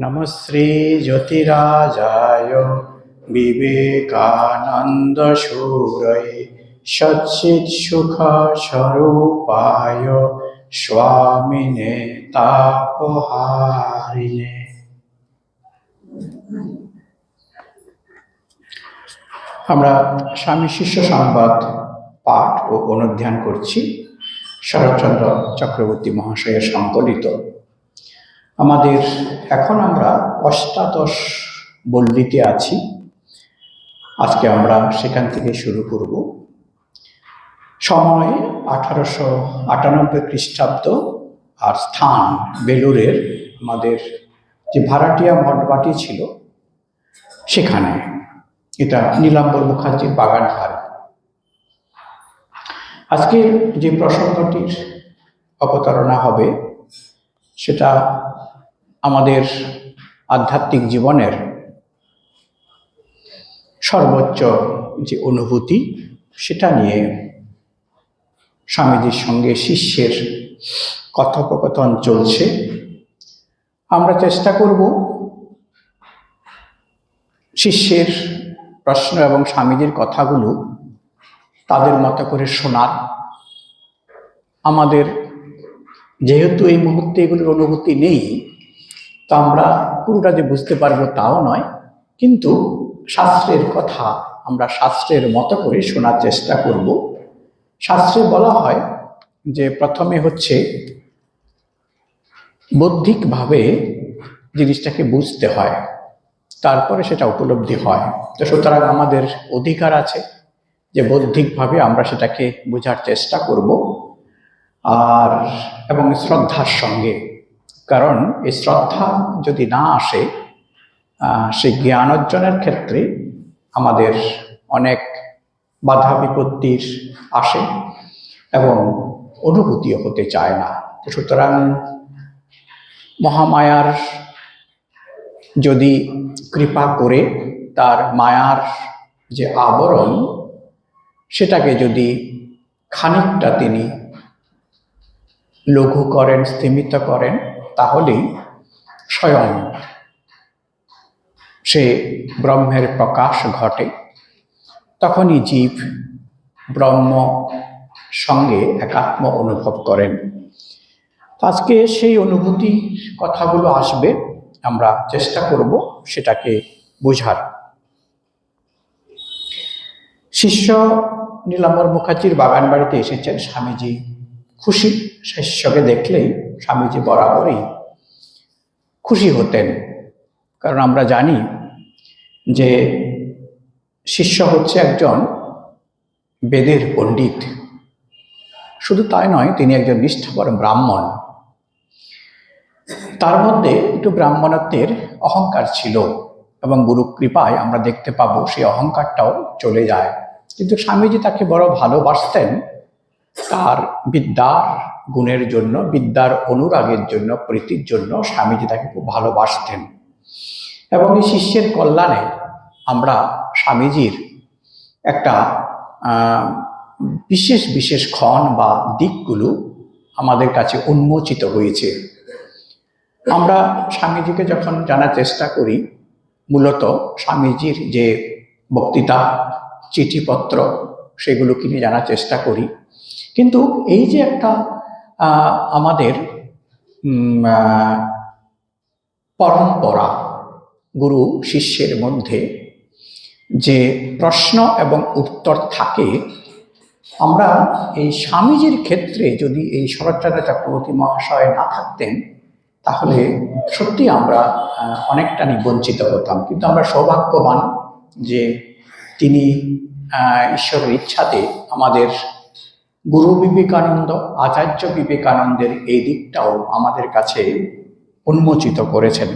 নমশ্রী জ্যোতিরাজায় বিবেকানন্দশূরয়ে সচ্চিৎসুখ স্বরূপায় স্বামিনে তাপহারিণে। আমরা স্বামী শিষ্য সংবাদ পাঠ ও অনুধ্যান করছি শরৎচন্দ্র চক্রবর্তী মহাশয়ের সংকলিত। আমাদের এখন আমরা অষ্টাদশ বল্লীতে আছি। আজকে আমরা সেখান থেকে শুরু করব। সময় 1898 খ্রিস্টাব্দ, আর স্থান বেলুরের আমাদের যে ভাড়াটিয়া মঠবাটি ছিল সেখানে। এটা নীলাম্বর মুখার্জির বাগান বাড়ি। আজকে যে প্রসঙ্গটির অবতারণা হবে সেটা আমাদের আধ্যাত্মিক জীবনের সর্বোচ্চ যে অনুভূতি সেটা নিয়ে স্বামীজির সঙ্গে শিষ্যের কথোপকথন চলছে। আমরা চেষ্টা করব শিষ্যের প্রশ্ন এবং স্বামীজির কথাগুলো তাদের মতো করে শোনার। আমাদের যেহেতু এই মুহূর্তে এগুলোর অনুভূতি নেই, তো আমরা পুরোটা যে বুঝতে পারবো তাও নয়, কিন্তু শাস্ত্রের কথা আমরা শাস্ত্রের মতো করে শোনার চেষ্টা করব। শাস্ত্রে বলা হয় যে প্রথমে হচ্ছে বৌদ্ধিকভাবে জিনিসটাকে বুঝতে হয়, তারপরে সেটা উপলব্ধি হয়। তো সুতরাং আমাদের অধিকার আছে যে বৌদ্ধিকভাবে আমরা সেটাকে বোঝার চেষ্টা করব, আর এবং শ্রদ্ধার সঙ্গে। কারণ এই শ্রদ্ধা যদি না আসে, সেই জ্ঞান অর্জনের ক্ষেত্রে আমাদের অনেক বাধা বিপত্তির আসে এবং অনুভূতিও হতে চায় না। সুতরাং মহামায়ার যদি কৃপা করে তার মায়ার যে আবরণ সেটাকে যদি খানিকটা তিনি লঘু করেন, স্থিমিত করেন, তাহলেই স্বয়ং সে ব্রহ্মের প্রকাশ ঘটে। তখনই জীব ব্রহ্ম সঙ্গে একাত্ম অনুভব করেন। আজকে সেই অনুভূতি কথাগুলো আসবে, আমরা চেষ্টা করব সেটাকে বোঝার। শিষ্য নীলাম্বর মুখার্জির বাগান বাড়িতে এসেছেন। স্বামীজি খুশি। শিষ্যকে দেখলেই স্বামীজি বরাবরই খুশি হতেন, কারণ আমরা জানি যে শিষ্য হচ্ছে একজন বেদের পণ্ডিত। শুধু তাই নয়, তিনি একজন নিষ্ঠাপর ব্রাহ্মণ। তার মধ্যে একটু ব্রাহ্মণত্বের অহংকার ছিল এবং গুরু কৃপায় আমরা দেখতে পাবো সেই অহংকারটাও চলে যায়। কিন্তু স্বামীজি তাকে বড় ভালোবাসতেন তার বিদ্যার গুণের জন্য, বিদ্যার অনুরাগের জন্য, প্রীতির জন্য স্বামীজি তাকে খুব ভালোবাসতেন। এবং এই শিষ্যের কল্যাণে আমরা স্বামীজির একটা বিশেষ বিশেষ ক্ষণ বা দিকগুলো আমাদের কাছে উন্মোচিত হয়েছে। আমরা স্বামীজিকে যখন জানার চেষ্টা করি, মূলত স্বামীজির যে বক্তৃতা, চিঠিপত্র, সেগুলোকে নিয়ে জানার চেষ্টা করি। কিন্তু এই যে একটা আমাদের পরম্পরা, গুরু শিষ্যের মধ্যে যে প্রশ্ন এবং উত্তর থাকে, আমরা এই স্বামীজির ক্ষেত্রে যদি এই শরৎচন্দ্র চক্রবর্তী মহাশয় না থাকতেন তাহলে সত্যি আমরা অনেকটা বঞ্চিত হতাম। কিন্তু আমরা সৌভাগ্যবান যে তিনি ঈশ্বরের ইচ্ছাতে আমাদের গুরু বিবেকানন্দ, আচার্য বিবেকানন্দের এই দিকটাও আমাদের কাছে উন্মোচিত করেছেন।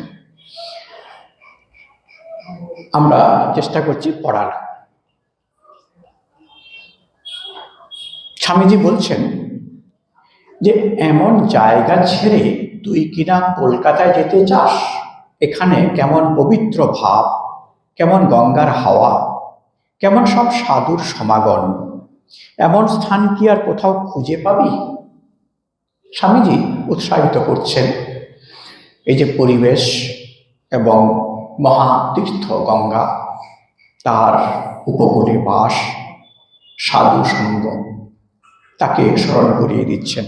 আমরা চেষ্টা করছি পড়ার। স্বামীজি বলছেন যে এমন জায়গা ছেড়ে তুই কিনা কলকাতায় যেতে চাস, এখানে কেমন পবিত্র ভাব, কেমন গঙ্গার হাওয়া, কেমন সব সাধুর সমাগম, এমন স্থান কি আর কোথাও খুঁজে পাবি? স্বামীজি উৎসাহিত করছেন এই যে পরিবেশ, এবং মহাতীর্থ গঙ্গা, তার উপকূলে বাস, সাধু সঙ্গ, তাকে স্মরণ করিয়ে দিচ্ছেন।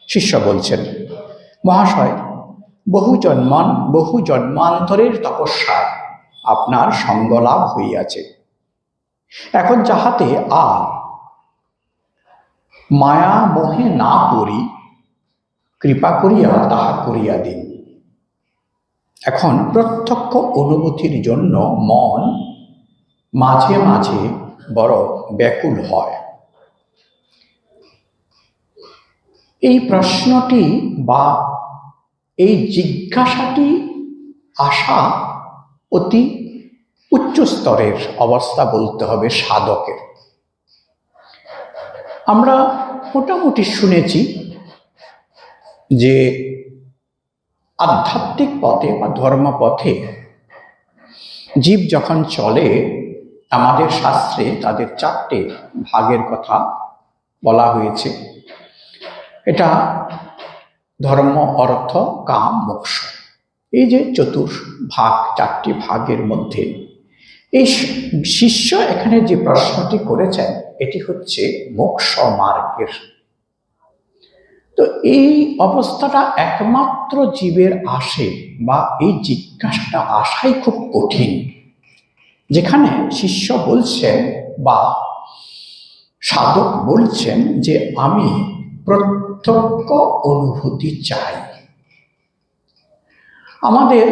শিষ্য বলছেন, মহাশয়, বহু জন্মান্তরের তপস্যায় আপনার সঙ্গ লাভ হইয়াছে। এখন যাহাতে আর মায়া মোহে না পড়ি, কৃপা করিয়া তাহা করিয়া দিন। এখন প্রত্যক্ষ অনুভূতির জন্য মন মাঝে মাঝে বড় ব্যাকুল হয়। এই প্রশ্নটি বা এই জিজ্ঞাসাটি আসা অতি উচ্চ স্তরের অবস্থা বলতে হবে সাধকের। আমরা মোটামুটি শুনেছি যে আধ্যাত্মিক পথে বা ধর্মপথে জীব যখন চলে, আমাদের শাস্ত্রে তাদের 4টে ভাগের কথা বলা হয়েছে। এটা ধর্ম, অর্থ, কাম, মোক্ষ। এই যে চতুর্ভাগ, 4টি ভাগের মধ্যে এই শিষ্য এখানে যে প্রশ্নটি করেছেন, এটি হচ্ছে মোক্ষ মার্গের। তো এই অবস্থাটা একমাত্র জীবের আসে, বা এই জিজ্ঞাসাটা আসাই খুব কঠিন, যেখানে শিষ্য বলছেন বা সাধক বলছেন যে আমি প্রত্যক্ষ অনুভূতি চাই। আমাদের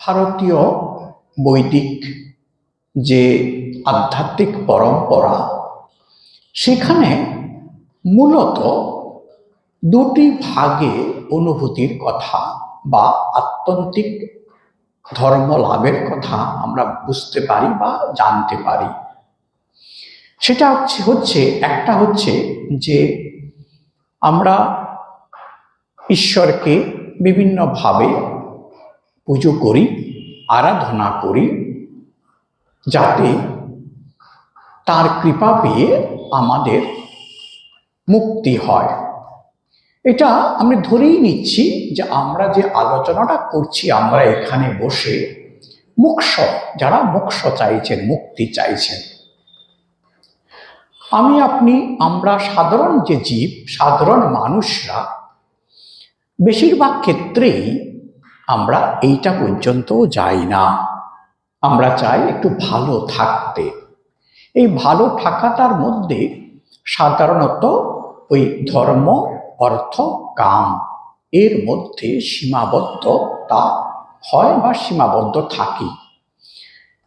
ভারতীয় বৈদিক যে আধ্যাত্মিক পরম্পরা, সেখানে মূলত 2টি ভাগে অনুভূতির কথা বা আত্যন্তিক ধর্ম লাভের কথা আমরা বুঝতে পারি বা জানতে পারি। সেটা হচ্ছে একটা হচ্ছে যে আমরা ঈশ্বরকে বিভিন্নভাবে পুজো করি, আরাধনা করি, যাতে তার কৃপা পেয়ে আমাদের মুক্তি হয়। এটা আমি ধরেই নিচ্ছি যে আমরা যে আলোচনাটা করছি, আমরা এখানে বসে মোক্ষ, যারা মোক্ষ চাইছেন, মুক্তি চাইছেন, আমরা সাধারণ যে জীব, সাধারণ মানুষরা বেশিরভাগ ক্ষেত্রেই আমরা এইটা পর্যন্তও যাই না। আমরা চাই একটু ভালো থাকতে। এই ভালো থাকাটার মধ্যে সাধারণত ওই ধর্ম, অর্থ, কাম এর মধ্যে সীমাবদ্ধতা হয় বা সীমাবদ্ধ থাকি।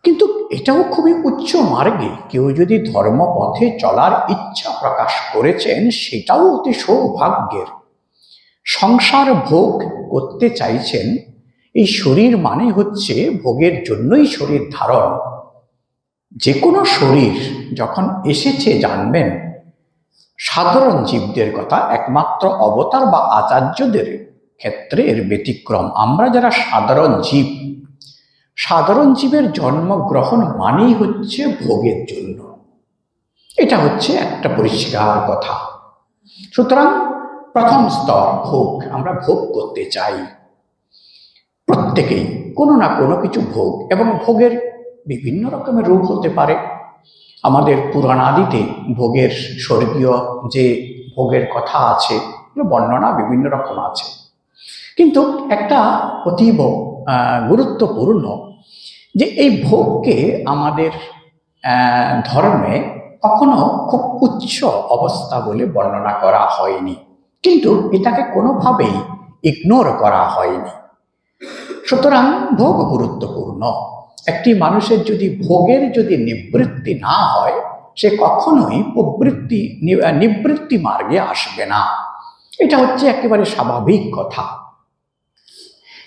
কিন্তু এটাও খুবই উচ্চ মার্গে। কেউ যদি ধর্মপথে চলার ইচ্ছা প্রকাশ করেছেন, সেটাও অতি সৌভাগ্যের। সংসার ভোগ করতে চাইছেন, এই শরীর মানে হচ্ছে ভোগের জন্যই শরীর ধারণ। যে কোনো শরীর যখন এসেছে, জানবেন সাধারণ জীবদের কথা, একমাত্র অবতার বা আচার্যদের ক্ষেত্রে এর ব্যতিক্রম। আমরা যারা সাধারণ জীবের জন্মগ্রহণ মানেই হচ্ছে ভোগের জন্য। এটা হচ্ছে একটা পরিষ্কার কথা। সুতরাং প্রথম স্তর ভোগ, আমরা ভোগ করতে চাই প্রত্যেকেই, কোনো না কোনো কিছু ভোগ। এবং ভোগের বিভিন্ন রকমের রূপ হতে পারে। আমাদের পুরাণাদিতে ভোগের, স্বর্গীয় যে ভোগের কথা আছে, বর্ণনা বিভিন্ন রকম আছে। কিন্তু একটা অতীব গুরুত্বপূর্ণ যে এই ভোগকে আমাদের ধর্মে কখনো খুব উচ্চ অবস্থা বলে বর্ণনা করা হয়নি, কিন্তু এটাকে কোনোভাবেই ইগনোর করা হয়নি। সুতরাং ভোগ গুরুত্বপূর্ণ। একটি মানুষের যদি ভোগের যদি নিবৃত্তি না হয়, সে কখনোই নিবৃত্তি মার্গে আসবে না। এটা হচ্ছে একেবারে স্বাভাবিক কথা।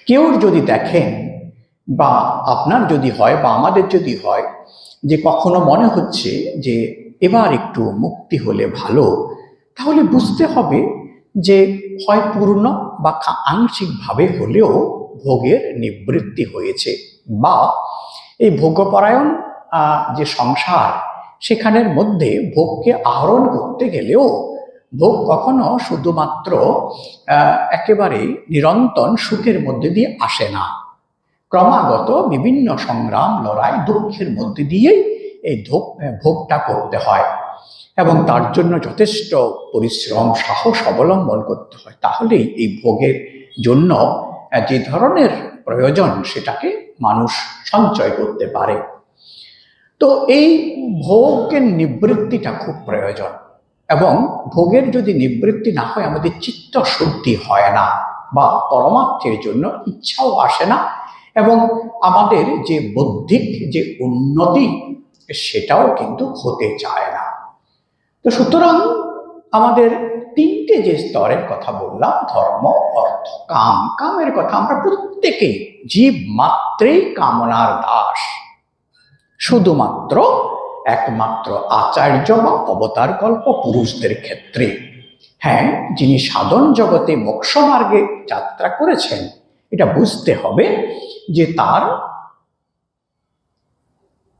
কেউ যদি দেখেন, বা আপনার যদি হয় বা আমাদের যদি হয়, যে কখনো মনে হচ্ছে যে এবার একটু মুক্তি হলে ভালো, তাহলে বুঝতে হবে যে হয় পূর্ণ বা আংশিকভাবে হলেও ভোগের নিবৃত্তি হয়েছে, বা এই ভোগপরায়ণ যে সংসার, সেখানের মধ্যে ভোগকে আহরণ করতে গেলেও ভোগ কখনো শুধুমাত্র একেবারে নিরন্তর সুখের মধ্যে দিয়ে আসে না। ক্রমাগত বিভিন্ন সংগ্রাম, লড়াই, দুঃখের মধ্যে দিয়েই এই ভোগটা করতে হয় এবং তার জন্য যথেষ্ট পরিশ্রম, সাহস অবলম্বন করতে হয়। তাহলেই এই ভোগের জন্য যে ধরনের প্রয়োজন সেটাকে মানুষ সঞ্চয় করতে পারে। তো এই ভোগের নিবৃত্তিটা খুব প্রয়োজন, এবং ভোগের যদি নিবৃত্তি না হয় আমাদের চিত্ত শুদ্ধি হয় না, বা পরমার্থের জন্য ইচ্ছাও আসে না, এবং আমাদের যে বৌদ্ধিক যে উন্নতি সেটাও কিন্তু হতে চায় না। তো সুতরাং আমাদের তিনটে যে স্তরের কথা বললাম, ধর্ম, অর্থ, কাম। কামের কথা আমরা প্রত্যেকেই জীব মাত্রেই কামনার দাস। শুধুমাত্র একমাত্র আচার্য বা অবতার কল্প পুরুষদের ক্ষেত্রে, হ্যাঁ, যিনি সাধন জগতে মোক্ষ মার্গে যাত্রা করেছেন, এটা বুঝতে হবে যে তার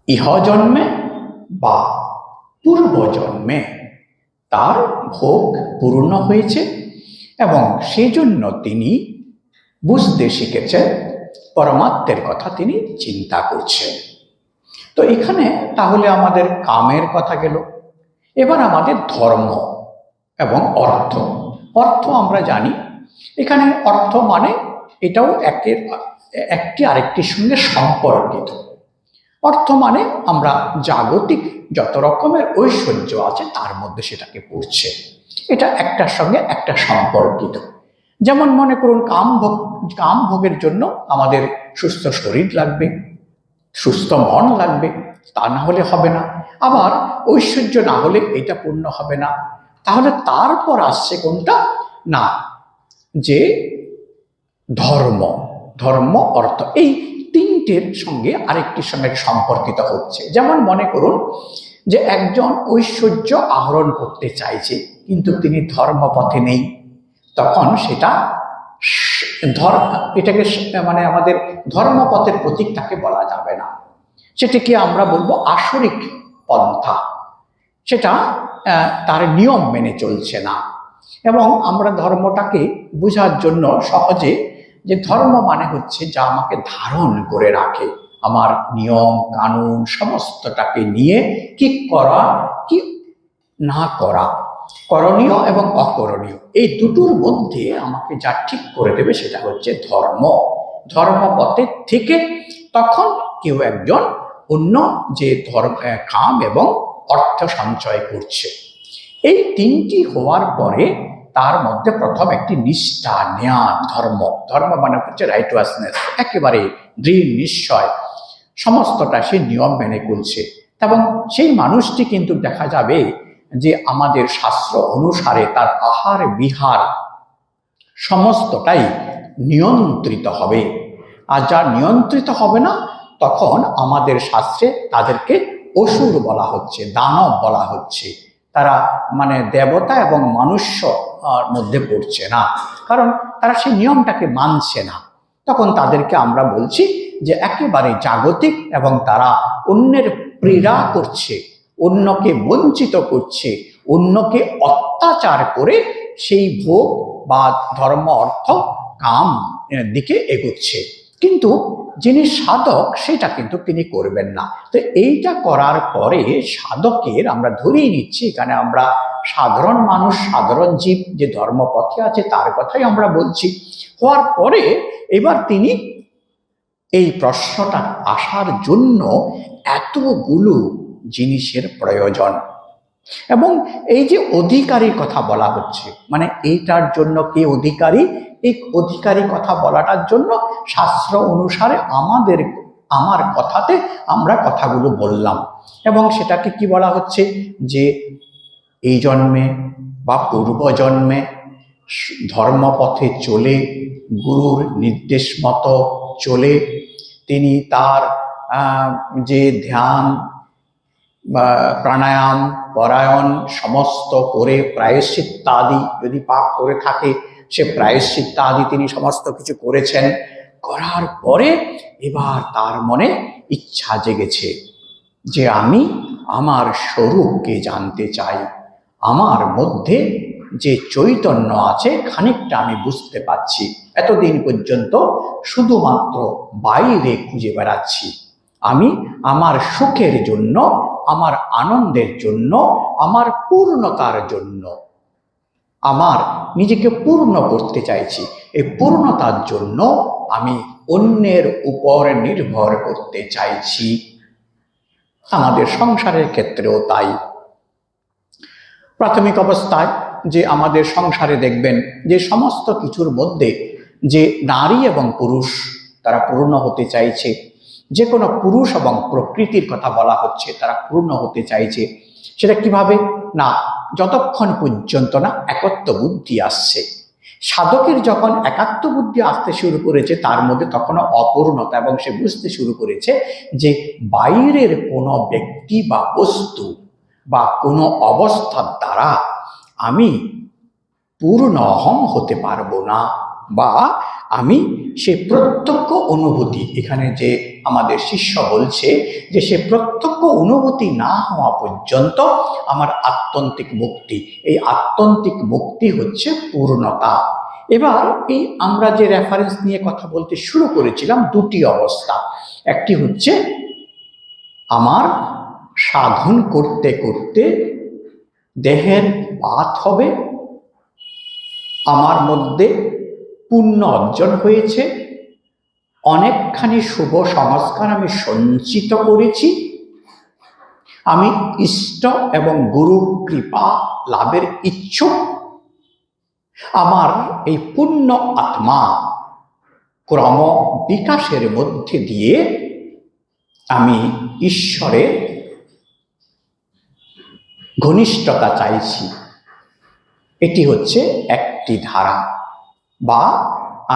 ইহজন্মে বা পূর্বজন্মে তার ভোগ পূর্ণ হয়েছে, এবং সেই জন্য তিনি বুঝতে শিখেছেন, পরমাত্মের কথা তিনি চিন্তা করছেন। তো এখানে তাহলে আমাদের কামের কথা গেল। এবার আমাদের ধর্ম এবং অর্থ। অর্থ আমরা জানি, এখানে অর্থ মানে এটাও একটি আরেকটির সঙ্গে সম্পর্কিত। অর্থ মানে আমরা জাগতিক যত রকমের ঐশ্বর্য আছে তার মধ্যে সেটাকে পড়ছে, এটা একটার সঙ্গে একটা সম্পর্কিত। যেমন মনে করুন, কাম ভোগের জন্য আমাদের সুস্থ শরীর লাগবে, সুস্থ মন লাগবে, তা না হলে হবে না। আবার ঐশ্বর্য না হলে এটা পূর্ণ হবে না। তাহলে তারপর আসছে কোনটা না, যে ধর্ম। ধর্ম, অর্থ, এই তিনটের সঙ্গে আরেকটির সঙ্গে সম্পর্কিত হচ্ছে। যেমন মনে করুন যে একজন ঐশ্বর্য আহরণ করতে চাইছে, কিন্তু তিনি ধর্মপথে নেই, তখন সেটা এটাকে মানে আমাদের ধর্মপথের প্রতীক তাকে বলা যাবে না, সেটাকে আমরা বলবো আসরিক পন্থা। সেটা তার নিয়ম মেনে চলছে না। এবং আমরা ধর্মটাকে বোঝার জন্য সহজে, যে ধর্ম মানে হচ্ছে যা আমাকে ধারণ করে রাখে, আমার নিয়ম কানুন সমস্তটাকে নিয়ে কি করা কি না করা, করণীয় এবং অকরণীয়, এই দুটোর মধ্যে আমাকে যা ঠিক করে দেবে সেটা হচ্ছে ধর্ম। ধর্মপথের থেকে তখন কেউ একজন অন্য যে কাম এবং অর্থ সঞ্চয় করছে। এই তিনটি হওয়ার পরে তার মধ্যে প্রথম একটি নিষ্ঠা, জ্ঞান, ধর্ম। ধর্ম মানে হচ্ছে রাইটওয়াসনেস, একেবারে দৃঢ় নিশ্চয়, সমস্তটা সে নিয়ম মেনে করছে। এবং সেই মানুষটি কিন্তু দেখা যাবে যে আমাদের শাস্ত্র অনুসারে তার আহার বিহার সমস্তটাই নিয়ন্ত্রিত হবে। আর যা নিয়ন্ত্রিত হবে না, তখন আমাদের শাস্ত্রে তাদেরকে অসুর বলা হচ্ছে, দানব বলা হচ্ছে। তারা মানে দেবতা এবং মনুষ্য মধ্যে পড়ছে না, কারণ তারা সেই নিয়মটাকে মানছে না। তখন তাদেরকে আমরা বলছি যে একেবারে জাগতিক, এবং তারা অন্যের পীড়া করছে, অন্যকে বঞ্চিত করছে, অন্যকে অত্যাচার করে সেই ভোগ বা ধর্ম, অর্থ, কাম দিকে এগোচ্ছে। কিন্তু যিনি সাধক সেটা কিন্তু তিনি করবেন না। তো এইটা করার পরে সাধকের, আমরা ধরেই নিচ্ছি এখানে আমরা সাধারণ মানুষ, সাধারণ জীব যে ধর্মপথে আছে তার কথাই আমরা বলছি, হওয়ার পরে এবার তিনি এই প্রশ্নটা আসার জন্য এতগুলো জিনিসের প্রয়োজন। এবং এই যে অধিকারীর কথা বলা হচ্ছে, মানে এইটার জন্য কে অধিকারী, এই অধিকারী কথা বলাটার জন্য শাস্ত্র অনুসারে আমার কথাতে আমরা কথাগুলো বললাম। এবং সেটাকে কি বলা হচ্ছে, যে এই জন্মে বা পূর্বজন্মে ধর্মপথে চলে, গুরুর নির্দেশ মতো চলে, তিনি তার যে ধ্যান বা প্রাণায়াম পরায়ণ সমস্ত করে, প্রায়শ্চিত্তাদি যদি পাপ করে থাকে সে প্রায়শ্চিত্তাদি তিনি সমস্ত কিছু করেছেন। করার পরে এবার তার মনে ইচ্ছা জেগেছে যে আমি আমার স্বরূপকে জানতে চাই, আমার মধ্যে যে চৈতন্য আছে খানিকটা আমি বুঝতে পারছি। এতদিন পর্যন্ত শুধুমাত্র বাইরে খুঁজে বেড়াচ্ছি। আমি আমার সুখের জন্য, আমার আনন্দের জন্য, আমার পূর্ণতার জন্য, আমার নিজেকে পূর্ণ করতে চাইছি। এই পূর্ণতার জন্য আমি অন্যের উপর নির্ভর করতে চাইছি। আমাদের সংসারের ক্ষেত্রেও তাই। প্রাথমিক অবস্থায় যে আমাদের সংসারে দেখবেন যে সমস্ত কিছুর মধ্যে যে নারী এবং পুরুষ তারা পূর্ণ হতে চাইছে, যে কোনো পুরুষ এবং প্রকৃতির কথা বলা হচ্ছে, তারা পূর্ণ হতে চাইছে। সেটা কিভাবে? না, যতক্ষণ পর্যন্ত না একত্ব বুদ্ধি আসছে। সাধকের যখন একাত্ম বুদ্ধি আসতে শুরু করেছে তার মধ্যে তখনও অপূর্ণতা, এবং সে বুঝতে শুরু করেছে যে বাইরের কোনো ব্যক্তি বা বস্তু বা কোনো অবস্থার দ্বারা আমি পূর্ণ অহং হতে পারবো না, বা আমি সে প্রত্যক্ষ অনুভূতি, এখানে যে আমাদের শিষ্য বলছে যে সে প্রত্যক্ষ অনুভূতি না হওয়া পর্যন্ত আমার আত্যন্তিক মুক্তি, এই আত্যন্তিক মুক্তি হচ্ছে পূর্ণতা। এবার এই আমরা যে রেফারেন্স নিয়ে কথা বলতে শুরু করেছিলাম, দুটি অবস্থা। একটি হচ্ছে আমার সাধন করতে করতে দেহের পাত হবে, আমার মধ্যে পুণ্য অর্জন হয়েছে, অনেকখানি শুভ সংস্কার আমি সঞ্চিত করেছি, আমি ইষ্ট এবং গুরু কৃপা লাভের ইচ্ছুক, আমার এই পুণ্য আত্মা ক্রম বিকাশের মধ্যে দিয়ে আমি ঈশ্বরের ঘনিষ্ঠতা চাইছি। এটি হচ্ছে একটি ধারা, বা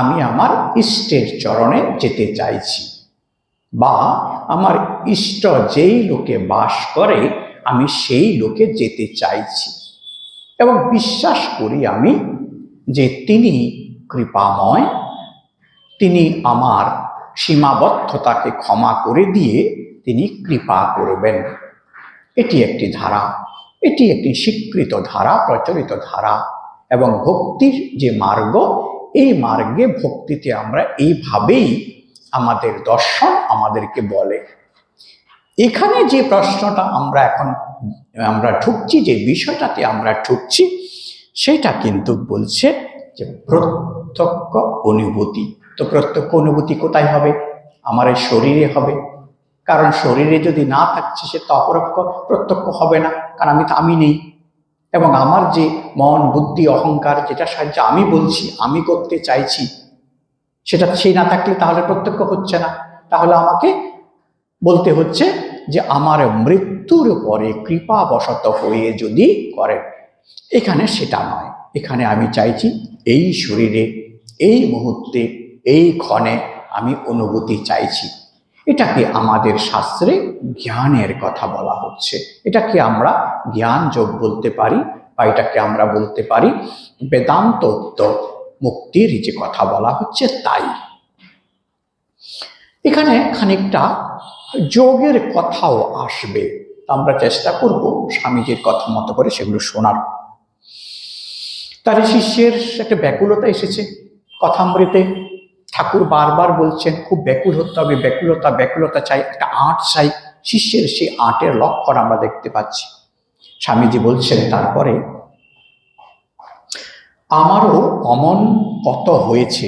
আমি আমার ইষ্টের চরণে যেতে চাইছি, বা আমার ইষ্ট যেই লোকে বাস করে আমি সেই লোকে যেতে চাইছি, এবং বিশ্বাস করি আমি যে তিনি কৃপাময়, তিনি আমার সীমাবদ্ধতাকে ক্ষমা করে দিয়ে তিনি কৃপা করবেন। এটি একটি ধারা, এটি একটি স্বীকৃত ধারা, প্রচলিত ধারা। এবং ভক্তির যে মার্গ, এই মার্গে ভক্তিতে আমরা এইভাবেই আমাদের দর্শন আমাদেরকে বলে। এখানে যে প্রশ্নটা আমরা ঢুকছি, যে বিষয়টাতে আমরা ঢুকছি, সেটা কিন্তু বলছে যে প্রত্যক্ষ অনুভূতি। তো প্রত্যক্ষ অনুভূতি কোথায় হবে? আমার এই শরীরে হবে, কারণ শরীরে যদি না থাকছে সে তো প্রত্যক্ষ হবে না, কারণ আমি নেই। এবং আমার যে মন, বুদ্ধি, অহংকার, যেটা সাহায্যে আমি বলছি, আমি করতে চাইছি, সেটা সেই না থাকলে তাহলে প্রত্যক্ষ হচ্ছে না। তাহলে আমাকে বলতে হচ্ছে যে আমার মৃত্যুর পরে কৃপাবশত হয়ে যদি করেন। এখানে সেটা নয়, এখানে আমি চাইছি এই শরীরে, এই মুহূর্তে, এই ক্ষণে আমি অনুভূতি চাইছি। এটাকে আমাদের শাস্ত্রে জ্ঞানের কথা বলা হচ্ছে। এটাকে আমরা জ্ঞান যোগ বলতে পারি, বা এটাকে আমরা বলতে পারি বেদান্ত মুক্তির যে কথা বলা হচ্ছে তাই। এখানে খানিকটা যোগের কথাও আসবে, আমরা চেষ্টা করব স্বামীজির কথা মতো করে সেগুলো শোনার। তার শিষ্যের একটা ব্যাকুলতা এসেছে কথামৃতে। ঠাকুর বারবার বলছেন খুব ব্যাকুল হতে হবে, ব্যাকুলতা চাই, একটা আঁট চাই। শিষ্যের সেই আঁটের লক্ষণ আমরা দেখতে পাচ্ছি। স্বামীজি বলছেন তারপরে, আমারও অমন কত হয়েছে।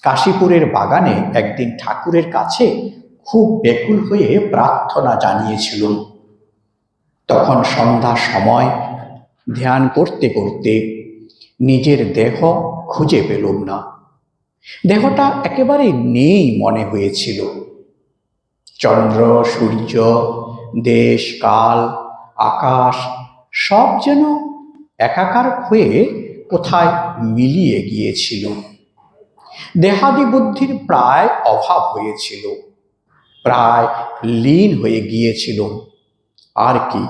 কাশীপুরের বাগানে একদিন ঠাকুরের কাছে খুব ব্যাকুল হয়ে প্রার্থনা জানিয়েছিলাম। তখন সন্ধ্যা সময়, ধ্যান করতে করতে নিজের দেহ খুঁজে পেলাম না। দেহটা একেবারে নেই মনে হয়েছিল। চন্দ্র, সূর্য, দেশ, কাল, আকাশ সব যেন একাকার হয়ে কোথায় মিলিয়ে গিয়েছিল। দেহাদি বুদ্ধির প্রায় অভাব হয়েছিল, প্রায় লীন হয়ে গিয়েছিল। আর কি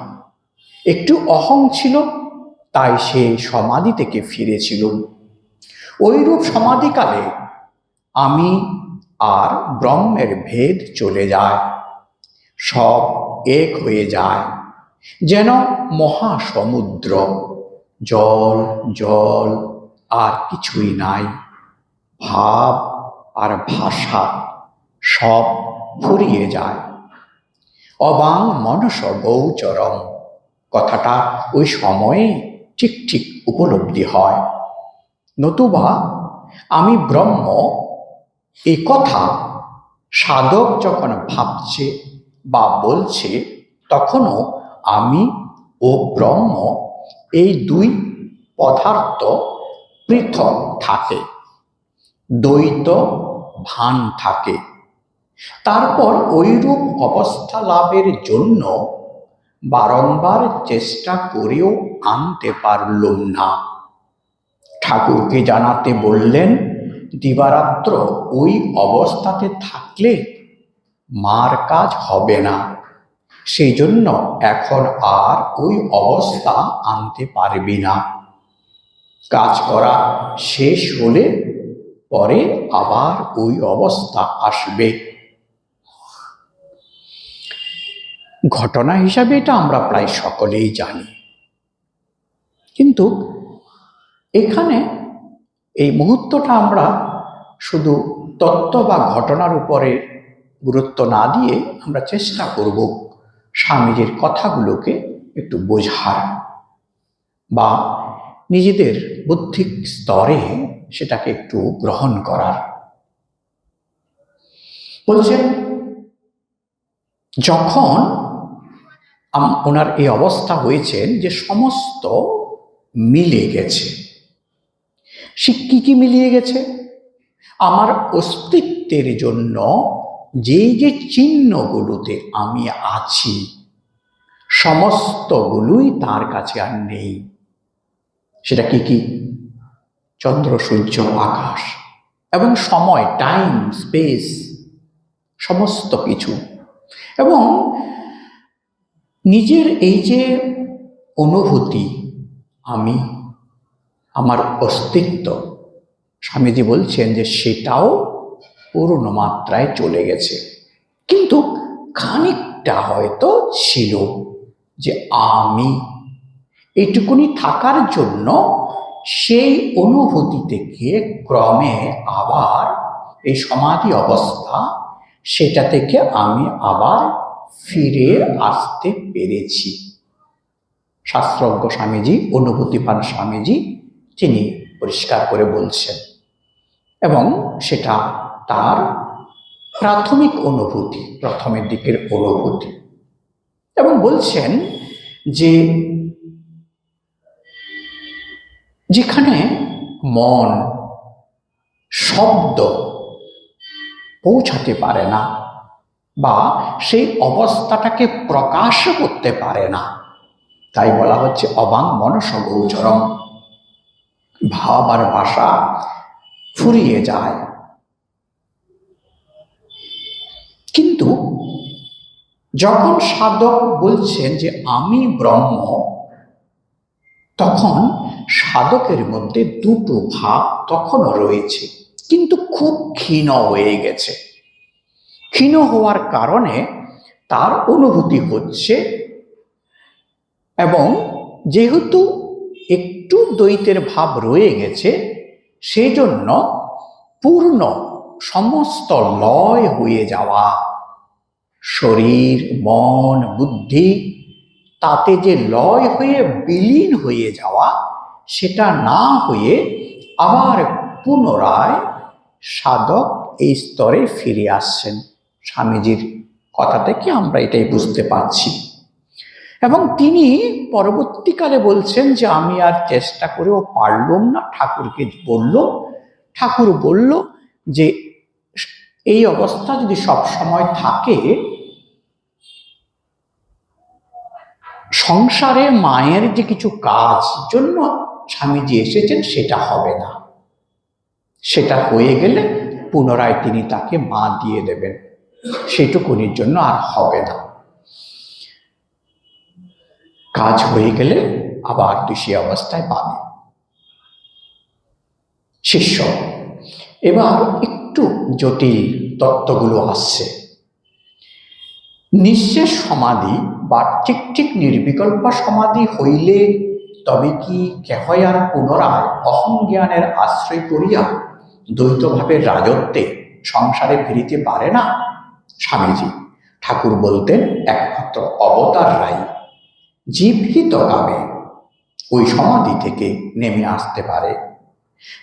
একটু অহং ছিল, তাই সে সমাধি থেকে ফিরেছিল। ওইরূপ সমাধিকালে আমি আর ব্রহ্মের ভেদ চলে যায়, সব এক হয়ে যায়, যেন মহাসমুদ্র, জল জল আর কিছুই নাই, ভাব আর ভাষা সব ফুরিয়ে যায়। অবাং মনস গৌচরম, কথাটা ওই সময়ে ঠিক ঠিক উপলব্ধি হয়। নতুবা আমি ব্রহ্ম এই কথা সাধক যখন ভাবছে বা বলছে, তখনও আমি ও ব্রহ্ম এই দুই পদার্থ পৃথক থাকে, দ্বৈত ভান থাকে। তারপর ওইরূপ অবস্থা লাভের জন্য বারংবার চেষ্টা করেও আনতে পারলুম না। ঠাকুরকে জানাতে বললেন, দিবারাত্র ওই অবস্থাতে থাকলে মার কাজ হবে না, সেই জন্য এখন আর ওই অবস্থা আনতে পারবি না। কাজ করা শেষ হলে পরে আবার ওই অবস্থা আসবে। ঘটনা হিসাবে এটা আমরা প্রায় সকলেই জানি, কিন্তু এখানে এই মুহূর্তটা আমরা শুধু তত্ত্ব বা ঘটনার উপরে গুরুত্ব না দিয়ে আমরা চেষ্টা করব স্বামীজির কথাগুলোকে একটু বোঝার বা নিজেদের বুদ্ধিক স্তরে সেটাকে একটু গ্রহণ করার। বলছেন, যখন ওনার এই অবস্থা হয়েছেন যে সমস্ত মিলে গেছে, সে কি মিলিয়ে গেছে? আমার অস্তিত্বের জন্য যে যে চিহ্নগুলোতে আমি আছি সমস্তগুলোই তার কাছে আর নেই। সেটা কি? চন্দ্র, সূর্য, আকাশ এবং সময়, টাইম, স্পেস, সমস্ত কিছু। এবং নিজের এই যে অনুভূতি, আমি, আমার অস্তিত্ব, স্বামীজি বলছেন যে সেটাও পূর্ণ মাত্রায় চলে গেছে, কিন্তু খানিকটা হয়তো ছিল যে আমি। এইটুকুনি থাকার জন্য সেই অনুভূতি থেকে ক্রমে আবার এই সমাধি অবস্থা, সেটা থেকে আমি আবার ফিরে আসতে পেরেছি। শাস্ত্রজ্ঞ স্বামীজি, অনুভূতিপান স্বামীজি, তিনি পরিষ্কার করে বলছেন, এবং সেটা তার প্রাথমিক অনুভূতি, প্রথমের দিকের অনুভূতি। এবং বলছেন যে যেখানে মন শব্দ পৌঁছাতে পারে না বা সেই অবস্থাটাকে প্রকাশ করতে পারে না, তাই বলা হচ্ছে অবাং মনস গৌচরম, ভাব আর ভাষা ফুরিয়ে যায়। কিন্তু যখন সাধক বলছেন যে আমি ব্রহ্ম, তখন সাধকের মধ্যে দুটো ভাব তখনও রয়েছে, কিন্তু খুব ক্ষীণ হয়ে গেছে। ক্ষীণ হওয়ার কারণে তার অনুভূতি হচ্ছে, এবং যেহেতু একটু দ্বৈতের ভাব রয়ে গেছে, সেই জন্য পূর্ণ সমস্ত লয় হয়ে যাওয়া, শরীর, মন, বুদ্ধি, তাতে যে লয় হয়ে বিলীন হয়ে যাওয়া, সেটা না হয়ে আবার পুনরায় সাধক এই স্তরে ফিরে আসছেন। স্বামীজির কথা থেকে আমরা এটাই বুঝতে পারছি। এবং তিনি পরবর্তীকালে বলছেন যে আমি আর চেষ্টা করেও পারলাম না, ঠাকুরকে বলল, ঠাকুর বলল যে এই অবস্থা যদি সব সময় থাকে, সংসারে মায়ের যে কিছু কাজ জন্য স্বামীজি এসেছেন সেটা হবে না, সেটা হয়ে গেলে পুনরায় তিনি তাকে মা দিয়ে দেবেন, সেটুকুনির জন্য আর হবে না। কাজ হয়ে গেলে আবার তুই সে অবস্থায় পাবে। শিষ্য, এবার একটু জটিল তত্ত্বগুলো আসছে। নিঃশেষ সমাধি বা ঠিক ঠিক নির্বিকল্প সমাধি হইলে তবে কি কেহই আর পুনরায় অহং জ্ঞানের আশ্রয় করিয়া দ্বৈতভাবের রাজত্বে সংসারে ফিরিতে পারে না? স্বামীজি ঠাকুর বলতেন, একমাত্র অবতাররাই জীবহিত কামে ওই সমাধি থেকে নেমে আসতে পারে।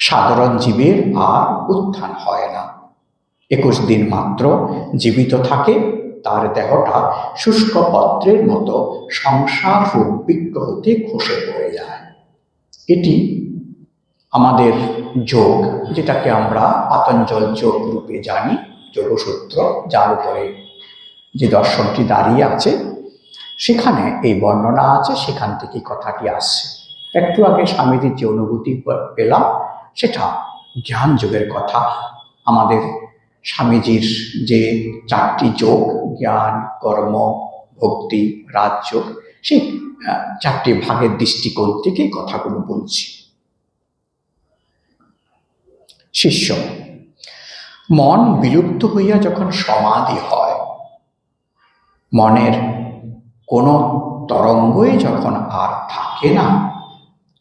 সাধারণ জীবের আর উত্থান হয় না। 21 দিন মাত্র জীবিত থাকে, তার দেহটা শুষ্ক পত্রের মতো সংসার রূপ বৃক্ষ হতে খসে পড়ে যায়। এটি আমাদের যোগ, যেটাকে আমরা পাতঞ্জল যোগ রূপে জানি, যোগসূত্র, যার উপরে যে দর্শনটি দাঁড়িয়ে আছে সেখানে এই বর্ণনা আছে, সেখান থেকে কথাটি আসছে। একটু আগে স্বামীজির যে অনুভূতি পেলাম সেটা জ্ঞান যোগের কথা। আমাদের স্বামীজির যে 4টি যোগ, জ্ঞান, কর্ম, ভক্তি, রাজযোগ, সেই 4টি ভাগের দৃষ্টিকোণ থেকে কথাগুলো বলছি। শিষ্য, মন বিলুপ্ত হইয়া যখন সমাধি হয়, মনের কোনো তরঙ্গই যখন আর থাকে না,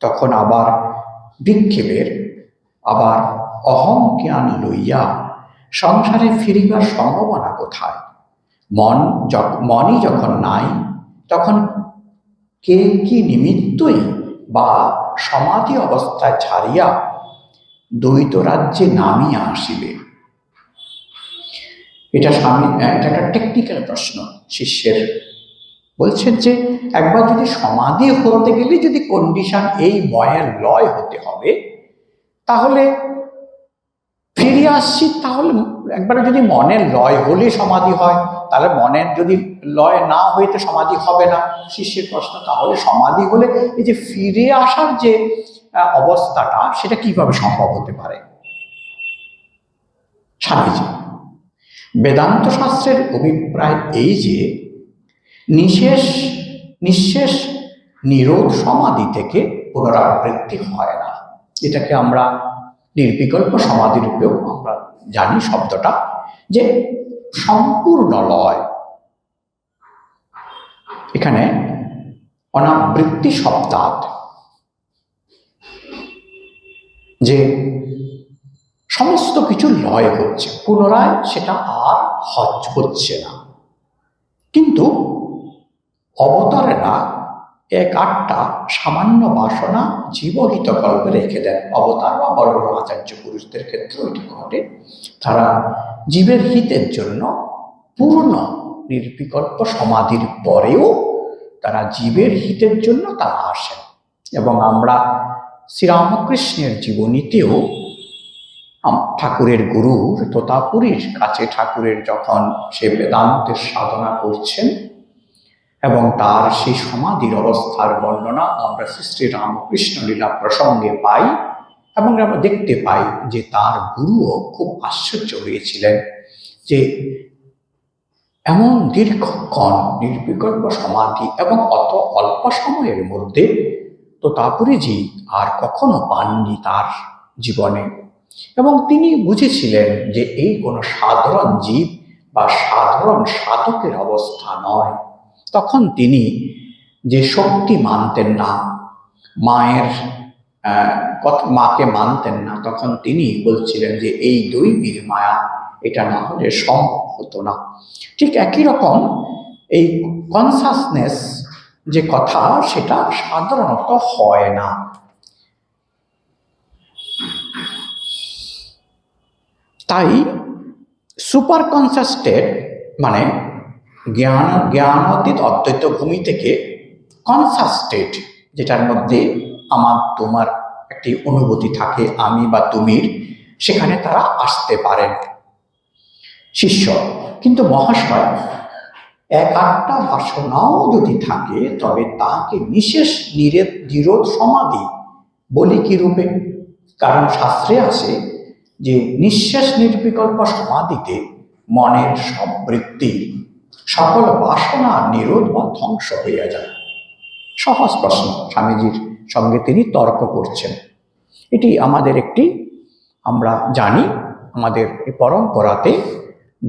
তখন আবার বিক্ষেপের, আবার অহং জ্ঞান লইয়া সংসারে ফিরিবার সম্ভাবনা কোথায়? মনই যখন নাই, তখন কে কি নিমিত্তই বা সমাধি অবস্থায় ছাড়িয়া দ্বৈত রাজ্যে নামিয়া আসিবে? এটা একটা টেকনিক্যাল প্রশ্ন শিষ্যের। বলছেন যে একবার যদি সমাধি হতে গেলে যদি কন্ডিশন এই ময়ের লয় হতে হবে, তাহলে ফিরে আসছি। তাহলে একবারে যদি মনের লয় হলে সমাধি হয়, তাহলে মনের যদি লয় না হইতে সমাধি হবে না। শিষ্যের প্রশ্ন, তাহলে সমাধি হলে এই যে ফিরে আসার যে অবস্থাটা, সেটা কিভাবে সম্ভব হতে পারে? স্বামীজি, বেদান্ত শাস্ত্রের অভিপ্রায় এই যে নিঃশেষ নিরোধ সমাধি থেকে পুনরাবৃত্তি হয় না। এটাকে আমরা নির্বিকল্প সমাধি রূপেও আমরা জানি শব্দটা, যে সম্পূর্ণ লয়। এখানে অনাবৃত্তি শব্দাৎ, যে সমস্ত কিছু লয় হচ্ছে, পুনরায় সেটা আর হচ্ছে না। কিন্তু অবতারেরা 1-8টা সামান্য বাসনা জীবহিত কল্পে রেখে দেন। অবতার বা বড় বড় আচার্য পুরুষদের ক্ষেত্রে এটি ঘটে। তারা জীবের হিতের জন্য পূর্ণ নির্বিকল্প সমাধির পরেও তারা জীবের হিতের জন্য তারা আসেন। এবং আমরা শ্রীরামকৃষ্ণের জীবনীতেও ঠাকুরের গুরু তোতাপুরীর কাছে ঠাকুরের যখন সে বেদান্তের সাধনা করছেন এবং তার সেই সমাধির অবস্থার বর্ণনা আমরা শ্রী রামকৃষ্ণ লীলা প্রসঙ্গে পাই, এবং আমরা দেখতে পাই যে তার গুরুও খুব আশ্চর্য হয়েছিলেন যে এমন দীর্ঘক্ষণ নির্বিকল্প সমাধি এবং অত অল্প সময়ের মধ্যে তোতাপুরীজি আর কখনো পাননি তার জীবনে। এবং তিনি বুঝেছিলেন যে এই কোনো সাধারণ জীব বা সাধারণ সাধকের অবস্থা নয়। তখন তিনি যে শক্তি মানতেন না, মাকে মানতেন না, তখন তিনি বলছিলেন যে এই দৈবীর মায়া, এটা না হলে সম্ভব হতো না। ঠিক একই রকম এই কনসাসনেস যে কথা, সেটা সাধারণত হয় না। তাই সুপার কনসাস স্টেট মানে জ্ঞানাতীত অদ্বৈত ভূমি থেকে কনসাস স্টেট, যেটার মধ্যে আমার তোমার একটি অনুভূতি থাকে, আমি বা তুমির, সেখানে তারা আসতে পারেন শিষ্য। কিন্তু মহাশয়, 1-8টা বাসনাও যদি থাকে, তবে তাকে নিঃশেষ নিরোধ সমাধি বলি কি রূপে? কারণ শাস্ত্রে আছে যে নিঃশেষ নির্বিকল্প সমাধিতে মনের সব বৃত্তি, সকল বাসনা নিরোধ বা ধ্বংস হইয়া যায়। সহজ প্রশ্ন, স্বামীজির সঙ্গে তিনি তর্ক করছেন। এটি আমাদের আমরা জানি আমাদের এই পরম্পরাতে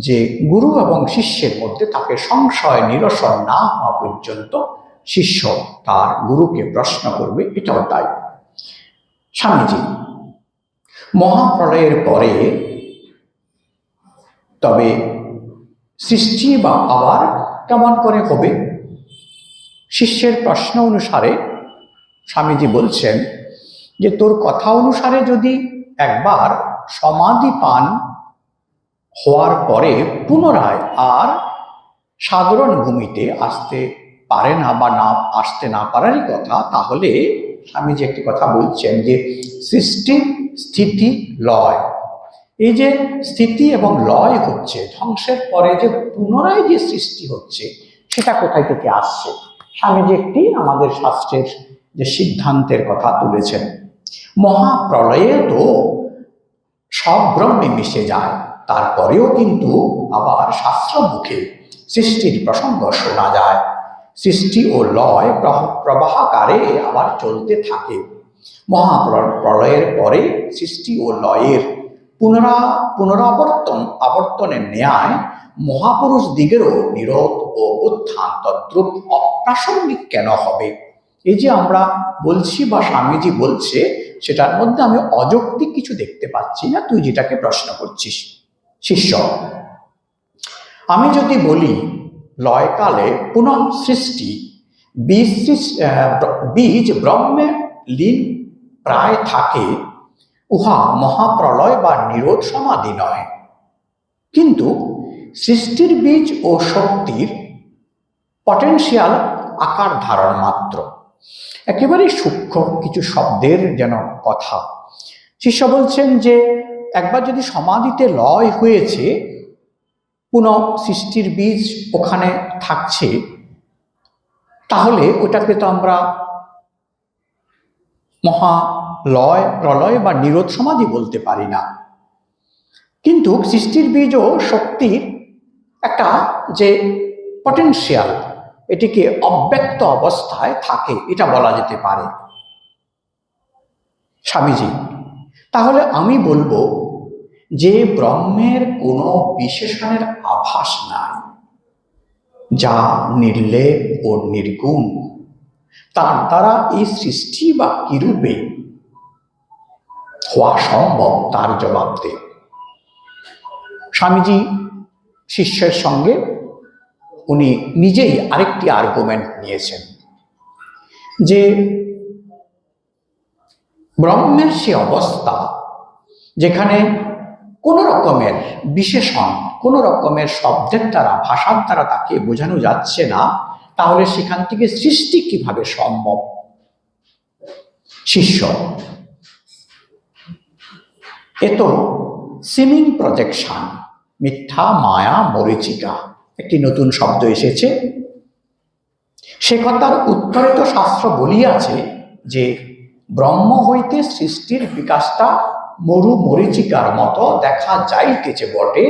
যে গুরু এবং শিষ্যের মধ্যে তাকে সংশয় নিরসন না হওয়া পর্যন্ত শিষ্য তার গুরুকে প্রশ্ন করবে, এটাও তাই। স্বামীজি, মহাপ্রলয়ের পরে তবে সৃষ্টি বা আবার কেমন করে হবে? শিষ্যের প্রশ্ন অনুসারে স্বামীজি বলছেন যে তোর কথা অনুসারে যদি একবার সমাধি পান হওয়ার পরে পুনরায় আর সাধারণ ভূমিতে আসতে পারে না বা না আসতে না পারারই কথা, তাহলে স্বামীজি একটি কথা বলছেন যে সৃষ্টি, স্থিতি, লয়, এই যে স্থিতি এবং লয় হচ্ছে, ধ্বংসের পরে যে পুনরায় যে সৃষ্টি হচ্ছে, সেটা কোথায় থেকে আসছে? স্বামীজি একটি আমাদের শাস্ত্রের যে সিদ্ধান্তের কথা তুলেছেন, মহাপ্রলয়ে তো সব ব্রহ্মে মিশে যায়, তারপরেও কিন্তু আবার শাস্ত্র মুখে সৃষ্টির প্রসঙ্গ শোনা যায়। সৃষ্টি ও লয় প্রবাহাকারে আবার চলতে থাকে। মহাপ্রলয়ের পরে সৃষ্টি ও লয়ের আবর্তনের ন্যায় মহাপুরুষ দিগেরও নিরোধ ও উত্থান তদ্রূপ অপ্রাসঙ্গিক কেন হবে? এই যে আমরা বলছি বা স্বামীজি বলছে, সেটার মধ্যে আমি অযৌক্তিক কিছু দেখতে পাচ্ছি না, তুই যেটাকে প্রশ্ন করছিস। শিষ্য, আমি যদি বলি লয়কালে পুনঃ সৃষ্টি, বীজ ব্রহ্মে লীন প্রায় থাকে, উহা মহাপ্রলয় বা নিরোধ সমাধি নয়, কিন্তু সৃষ্টির বীজ ও শক্তির পটেনশিয়াল আকার ধারণ মাত্র। একেবারে সূক্ষ্ম কিছু শব্দের যেন কথা। শিষ্য বলছেন যে একবার যদি সমাধিতে লয় হয়েছে, পুনঃ সৃষ্টির বীজ ওখানে থাকছে, তাহলে ওটাকে তো আমরা মহালয়, প্রলয় বা নিরোধ সমাধি বলতে পারি না। কিন্তু সৃষ্টির বীজ ও শক্তির একটা যে পটেনশিয়াল, এটিকে অব্যক্ত অবস্থায় থাকে, এটা বলা যেতে পারে। স্বামীজি, তাহলে আমি বলবো যে ব্রহ্মের কোনো বিশেষণের আভাস নাই, যা নির্লেপ ও নির্গুণ, তার দ্বারা এই সৃষ্টি বা কিরূপে হওয়া সম্ভব, তার জবাব দে। স্বামীজি শিষ্যের সঙ্গে উনি নিজেই আরেকটি আর্গুমেন্ট নিয়েছেন যে ব্রহ্মের সে অবস্থা যেখানে কোনো রকমের বিশেষণ, কোনো রকমের শব্দের দ্বারা, ভাষার দ্বারা তাকে বোঝানো যাচ্ছে না, তাহলে সেখান থেকে সৃষ্টি কিভাবে সম্ভব? শিষ্য, এ তো সিমিং প্রজেকশন, মিথ্যা, মায়া, মরীচিকা, একটি নতুন শব্দ এসেছে। সে কথার উত্তরে তো শাস্ত্র বলিয়াছে যে ব্রহ্ম হইতে সৃষ্টির বিকাশটা মরু মরীচিকার মতো দেখা যাইতেছে বটে,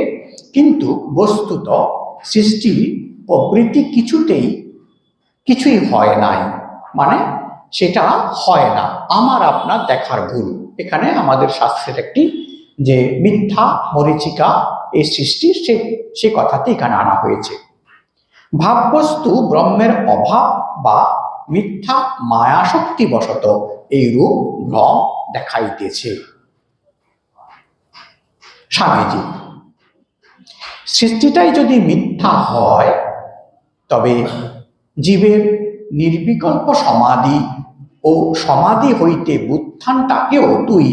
কিন্তু বস্তুত সৃষ্টি প্রবৃত্তি কিছুই হয় নাই, মানে সেটা হয় না, আমার আপনার দেখার ভুল। এখানে আমাদের শাস্ত্রের একটি যে মিথ্যা, মরীচিকা, এই সৃষ্টির সে কথাটি এখানে আনা হয়েছে। ভাববস্তু ব্রহ্মের অভাব বা মিথ্যা মায়া শক্তি বশত এই রূপ ভ্রম দেখাইতেছে। স্বামীজি, সৃষ্টিটাই যদি মিথ্যা হয়, তবে জীবের নির্বিকল্প সমাধি ও সমাধি হইতে বুত্থানটাকেও তুই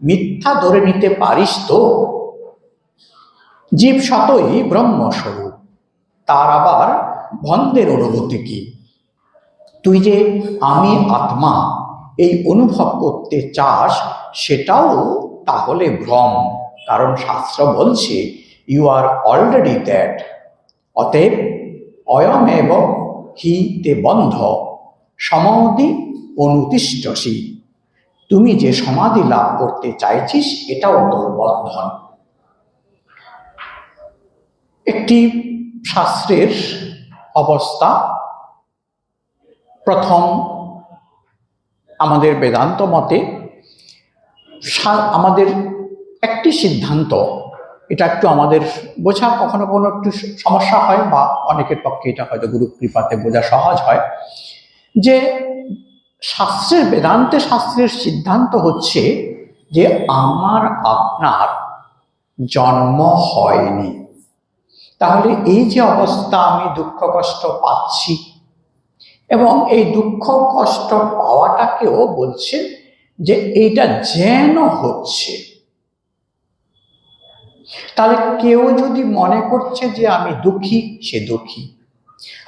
মিথ্যা ধরে নিতে পারিস তো? জীব সতই ব্রহ্মস্বরূপ, তার আবার বন্ধের অনুভূতি কি? তুই যে আমি আত্মা এই অনুভব করতে চাস, সেটাও তাহলে ভ্রম, কারণ শাস্ত্র বলছে ইউ আর অলরেডি দ্যাট। অতএব অয়মেব হি তে বন্ধ সমাধি অনুতিষ্ঠসি, তুমি যে সমাধি লাভ করতে চাইছিস, এটাও তোর বন্ধন। একটি শাস্ত্রের অবস্থা, প্রথম আমাদের বেদান্ত মতে আমাদের একটি সিদ্ধান্ত, এটা একটু আমাদের বোঝা কখনো কোনো একটু সমস্যা হয়, বা অনেকের পক্ষে এটা হয়তো গুরু কৃপাতে বোঝা সহজ হয়, যে শাস্ত্রের, বেদান্তে শাস্ত্রের সিদ্ধান্ত হচ্ছে যে আমার আপনার জন্ম হয়নি, তাহলে এই যে অবস্থা আমি দুঃখ কষ্ট পাচ্ছি, এবং এই দুঃখ কষ্ট পাওয়াটাকেও বলছে যে এইটা যেন হচ্ছে। তাহলে কেউ যদি মনে করছে যে আমি দুঃখী, সে দুঃখী।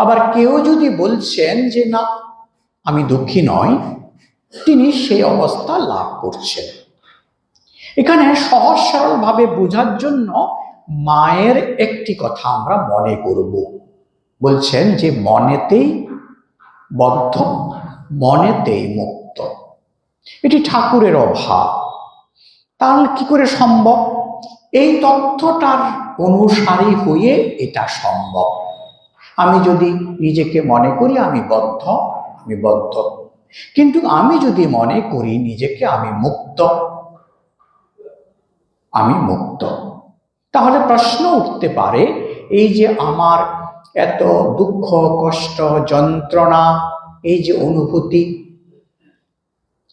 আবার কেউ যদি বলছেন যে না আমি দুঃখী নয়, তিনি সেই অবস্থা লাভ করছেন। এখানে সহজ সরলভাবে বোঝার জন্য মায়ের একটি কথা আমরা মনে করব। বলছেন যে মনেতেই বদ্ধ, মনেতেই মুক্ত। এটি ঠাকুরের অভাব। তাহলে কি করে সম্ভব? এই তথ্যটার অনুসারী হয়ে এটা সম্ভব। আমি যদি নিজেকে মনে করি আমি বদ্ধ, আমি বদ্ধ, কিন্তু আমি যদি মনে করি নিজেকে আমি মুক্ত, আমি মুক্ত, তাহলে প্রশ্ন উঠতে পারে এই যে আমার এত দুঃখ কষ্ট যন্ত্রণা, এই যে অনুভূতি,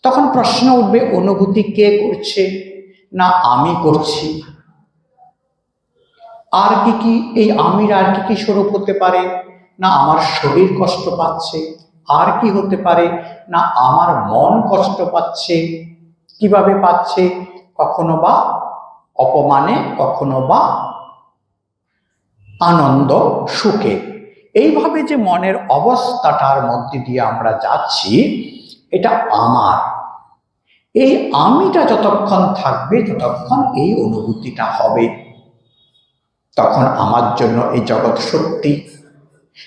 তখন প্রশ্ন উঠবে অনুভূতি কে করছে? না আমি করছি। আর কি কি এই আমির আর কি কি স্বরূপ হতে পারে? না আমার শরীর কষ্ট পাচ্ছে। আর কি হতে পারে? না আমার মন কষ্ট পাচ্ছে। কিভাবে পাচ্ছে? কখনো বা অপমানে, কখনো বা আনন্দ সুখে। এইভাবে যে মনের অবস্থাটার মধ্যে দিয়ে আমরা যাচ্ছি, এটা আমার। এই আমিটা যতক্ষণ থাকবে ততক্ষণ এই অনুভূতিটা হবে, তখন আমার জন্য এই জগৎ সত্যি।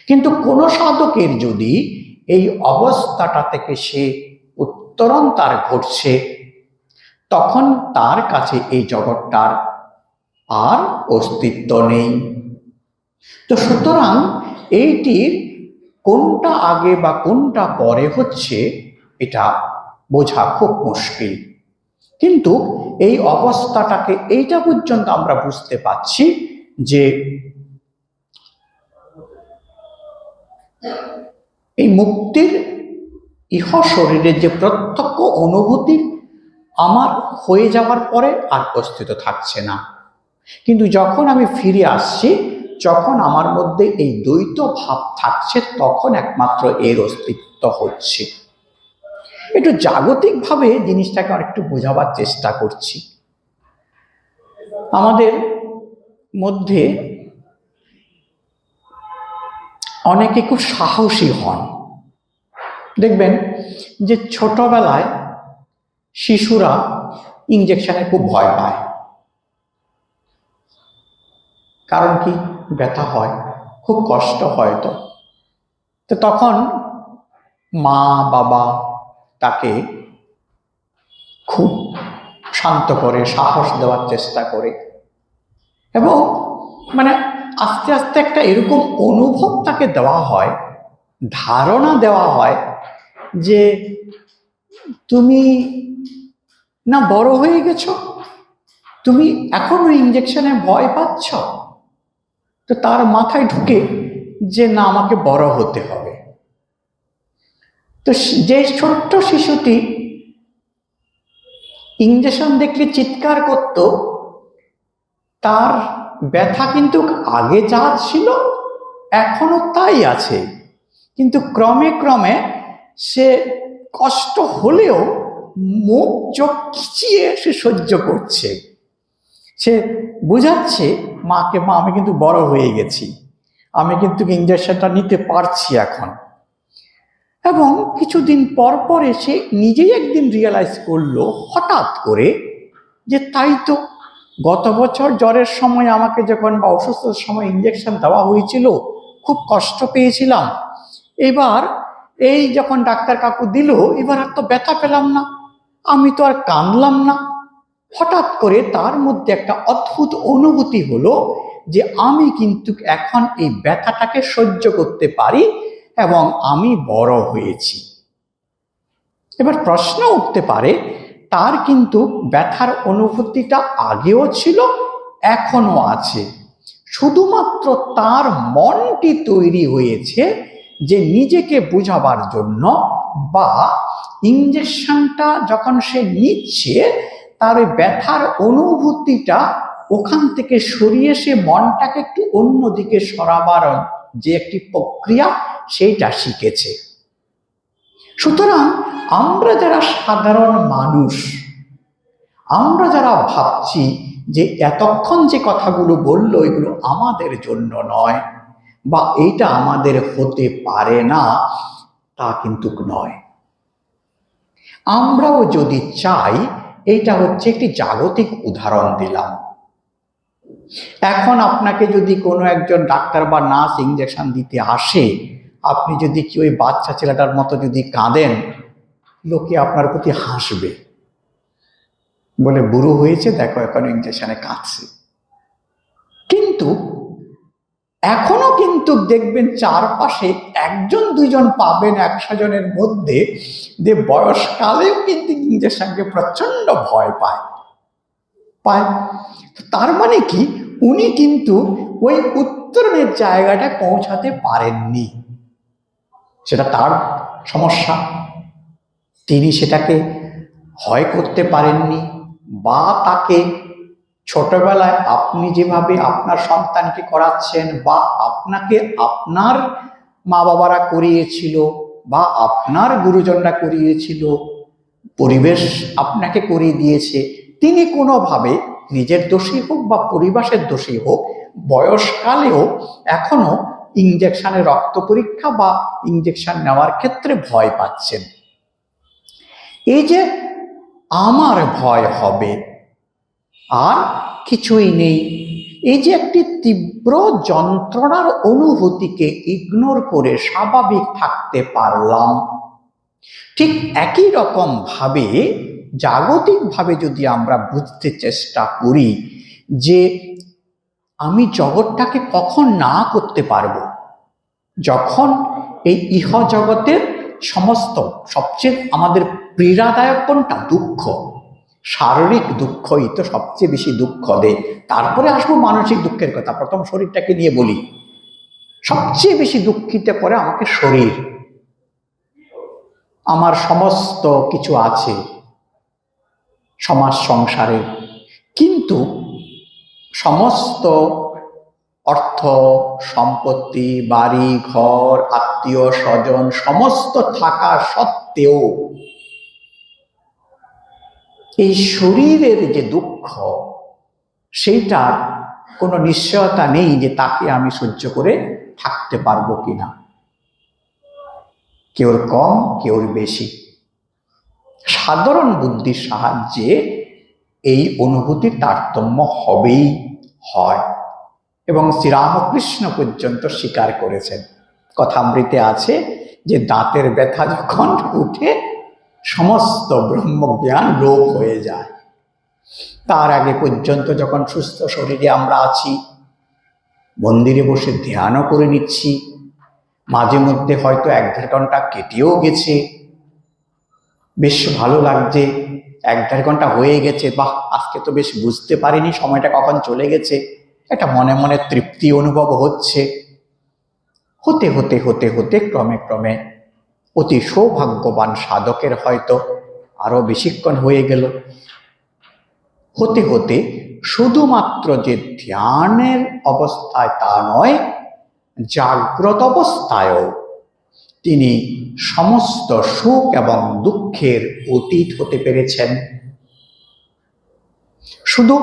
কিন্তু কোনো সাধকের যদি এই অবস্থাটা থেকে সে উত্তরণ তার ঘটছে, তখন তার কাছে এই জগৎটার আর অস্তিত্ব নেই। তো সুতরাং এইটির কোনটা আগে বা কোনটা পরে হচ্ছে এটা বোঝা খুব মুশকিল। কিন্তু এই অবস্থাটাকে এইটা পর্যন্ত আমরা বুঝতে পারছি যে এই মুক্তির ইহ শরীরের যে প্রত্যক্ষ অনুভূতি আমার হয়ে যাওয়ার পরে আর অস্তিত্ব থাকছে না। কিন্তু যখন আমি ফিরে আসছি, যখন আমার মধ্যে এই দ্বৈত ভাব থাকছে, তখন একমাত্র এর অস্তিত্ব হচ্ছে। একটু জাগতিকভাবে জিনিসটাকে আরেকটু বোঝাবার চেষ্টা করছি। আমাদের মধ্যে অনেকে খুব সাহসী হন। দেখবেন যে ছোটবেলায় শিশুরা ইঞ্জেকশনে খুব ভয় পায়। কারণ কি? ব্যথা হয়, খুব কষ্ট হয়। তো তখন মা বাবা তাকে খুব শান্ত করে, সাহস দেওয়ার চেষ্টা করে, এবং মানে আস্তে আস্তে একটা এরকম অনুভব তাকে দেওয়া হয়, ধারণা দেওয়া হয় যে তুমি না বড় হয়ে গেছো, তুমি এখনো ইঞ্জেকশনে ভয় পাচ্ছ। তো তার মাথায় ঢুকে যে না আমাকে বড় হতে হবে। তো যে ছোট্ট শিশুটি ইঞ্জেকশন দেখলে চিৎকার করত, তার ব্যথা কিন্তু আগে যা ছিল এখনো তাই আছে, কিন্তু ক্রমে ক্রমে সে কষ্ট হলেও মুখ চোখ খিচিয়ে সে সহ্য করছে। সে বুঝাচ্ছে মাকে, মা আমি কিন্তু বড় হয়ে গেছি, আমি কিন্তু ইঞ্জেকশনটা নিতে পারছি এখন। এবং কিছুদিন পর পরে সে নিজেই একদিন রিয়েলাইজ করলো হঠাৎ করে যে তাই তো, গত বছর জ্বরের সময় আমাকে যখন বা অসুস্থতার সময় ইঞ্জেকশন দেওয়া হয়েছিল খুব কষ্ট পেয়েছিলাম, এবার এই যখন ডাক্তার কাকু দিল এবার আর তো ব্যথা পেলাম না, আমি তো আর কাঁদলাম না। হঠাৎ করে তার মধ্যে একটা অদ্ভুত অনুভূতি হলো যে আমি কিন্তু এখন এই ব্যথাটাকে সহ্য করতে পারি এবং আমি বড় হয়েছি। এবার প্রশ্ন উঠতে পারে তার কিন্তু ব্যথার অনুভূতিটা আগেও ছিল, এখনো আছে, শুধুমাত্র তার মনটি তৈরি হয়েছে যে নিজেকে বোঝাবার জন্য বা ইঞ্জেকশনটা যখন সে নিচ্ছে তার ওই ব্যথার অনুভূতিটা ওখান থেকে সরিয়ে সে মনটাকে একটু অন্যদিকে সরাবার যে একটি প্রক্রিয়া সেইটা শিখেছে। সুতরাং আমরা যারা সাধারণ মানুষ, আমরা যারা ভাবছি যে এতক্ষণ যে কথাগুলো বললো এগুলো আমাদের জন্য নয় বা এইটা আমাদের হতে পারে না, তা কিন্তু নয়। আমরাও যদি চাই, এইটা হচ্ছে একটি জাগতিক উদাহরণ দিলাম। এখন আপনাকে যদি কোনো একজন ডাক্তার বা নার্স ইঞ্জেকশন দিতে আসে, আপনি যদি কি ওই বাচ্চা ছেলেটার মতো যদি কাঁদেন, লোকে আপনার প্রতি হাসবে, বলে বুড়ো হয়েছে দেখো এখন ইঞ্জেকশনে কাঁদছে। কিন্তু এখনো কিন্তু দেখবেন চারপাশে একজন দুইজন পাবেন 100 জনের মধ্যে যে বয়সকালেও কিন্তু ইঞ্জেকশনকে প্রচন্ড ভয় পায়। তার মানে কি, উনি কিন্তু ওই উত্তরণের জায়গাটা পৌঁছাতে পারেননি। সেটা তার সমস্যা, তিনি সেটাকে হয় করতে পারেননি, বা তাকে ছোটবেলায় আপনি যেভাবে আপনার সন্তানকে করাচ্ছেন বা আপনাকে আপনার মা বাবারা করিয়েছিল বা আপনার গুরুজনরা করিয়েছিল, পরিবেশ আপনাকে করিয়ে দিয়েছে, তিনি কোনোভাবে নিজের দোষী হোক বা পরিবেশের দোষী হোক বয়সকালেও এখনো ইঞ্জেকশনের রক্ত পরীক্ষা বা ইঞ্জেকশন নেওয়ার ক্ষেত্রে ভয় পাচ্ছেন। এই যে আমার ভয় হবে আর কিছুই নেই, এই যে একটি তীব্র যন্ত্রণার অনুভূতিকে ইগনোর করে স্বাভাবিক থাকতে পারলাম, ঠিক একই রকম ভাবে জাগতিকভাবে যদি আমরা বুঝতে চেষ্টা করি যে আমি জগৎটাকে কখন না করতে পারবো, যখন এই ইহ জগতের সমস্ত সবচেয়ে আমাদের পীড়াদায়ক কোনটা? দুঃখ, শারীরিক দুঃখই তো সবচেয়ে বেশি দুঃখ দেয়। তারপরে আসবো মানসিক দুঃখের কথা, প্রথম শরীরটাকে নিয়ে বলি। সবচেয়ে বেশি দুঃখিত করে আমাকে শরীর, আমার সমস্ত কিছু আছে সমাজ সংসারে, কিন্তু সমস্ত অর্থ সম্পত্তি, বাড়ি ঘর, আত্মীয় স্বজন সমস্ত থাকা সত্ত্বেও এই শরীরের যে দুঃখ, সেইটার কোনো নিশ্চয়তা নেই যে তাকে আমি সহ্য করে থাকতে পারবো কিনা। কেউর কম কেউর বেশি। সাধারণ বুদ্ধির সাহায্যে এই অনুভূতির তারতম্য হবেই হয়, এবং শ্রীরামকৃষ্ণ পর্যন্ত স্বীকার করেছেন। কথামৃতে আছে যে দাঁতের ব্যথা যখন উঠে সমস্ত ব্রহ্মজ্ঞান লোপ হয়ে যায়। তার আগে পর্যন্ত যখন সুস্থ শরীরে আমরা আছি, মন্দিরে বসে ধ্যানও করে নিচ্ছি, মাঝে মধ্যে হয়তো 1-1.5 ঘন্টা কেটেও গেছে, বেশ ভালো লাগছে, 1-1.5 ঘন্টা হয়ে গেছে, বাহ আজকে তো বেশ বুঝতে পারিনি সময়টা কখন চলে গেছে, একটা মনে মনে তৃপ্তি অনুভব হচ্ছে। হতে হতে হতে হতে ক্রমে ক্রমে অতি সৌভাগ্যবান সাধকের হয়তো আরো বেশিক্ষণ হয়ে গেল। হতে হতে শুধুমাত্র যে ধ্যানের অবস্থায় তা নয়, জাগ্রত অবস্থায়ও তিনি সমস্ত সুখ এবং দুঃখের অতীত হতে পেরেছেন। শুধু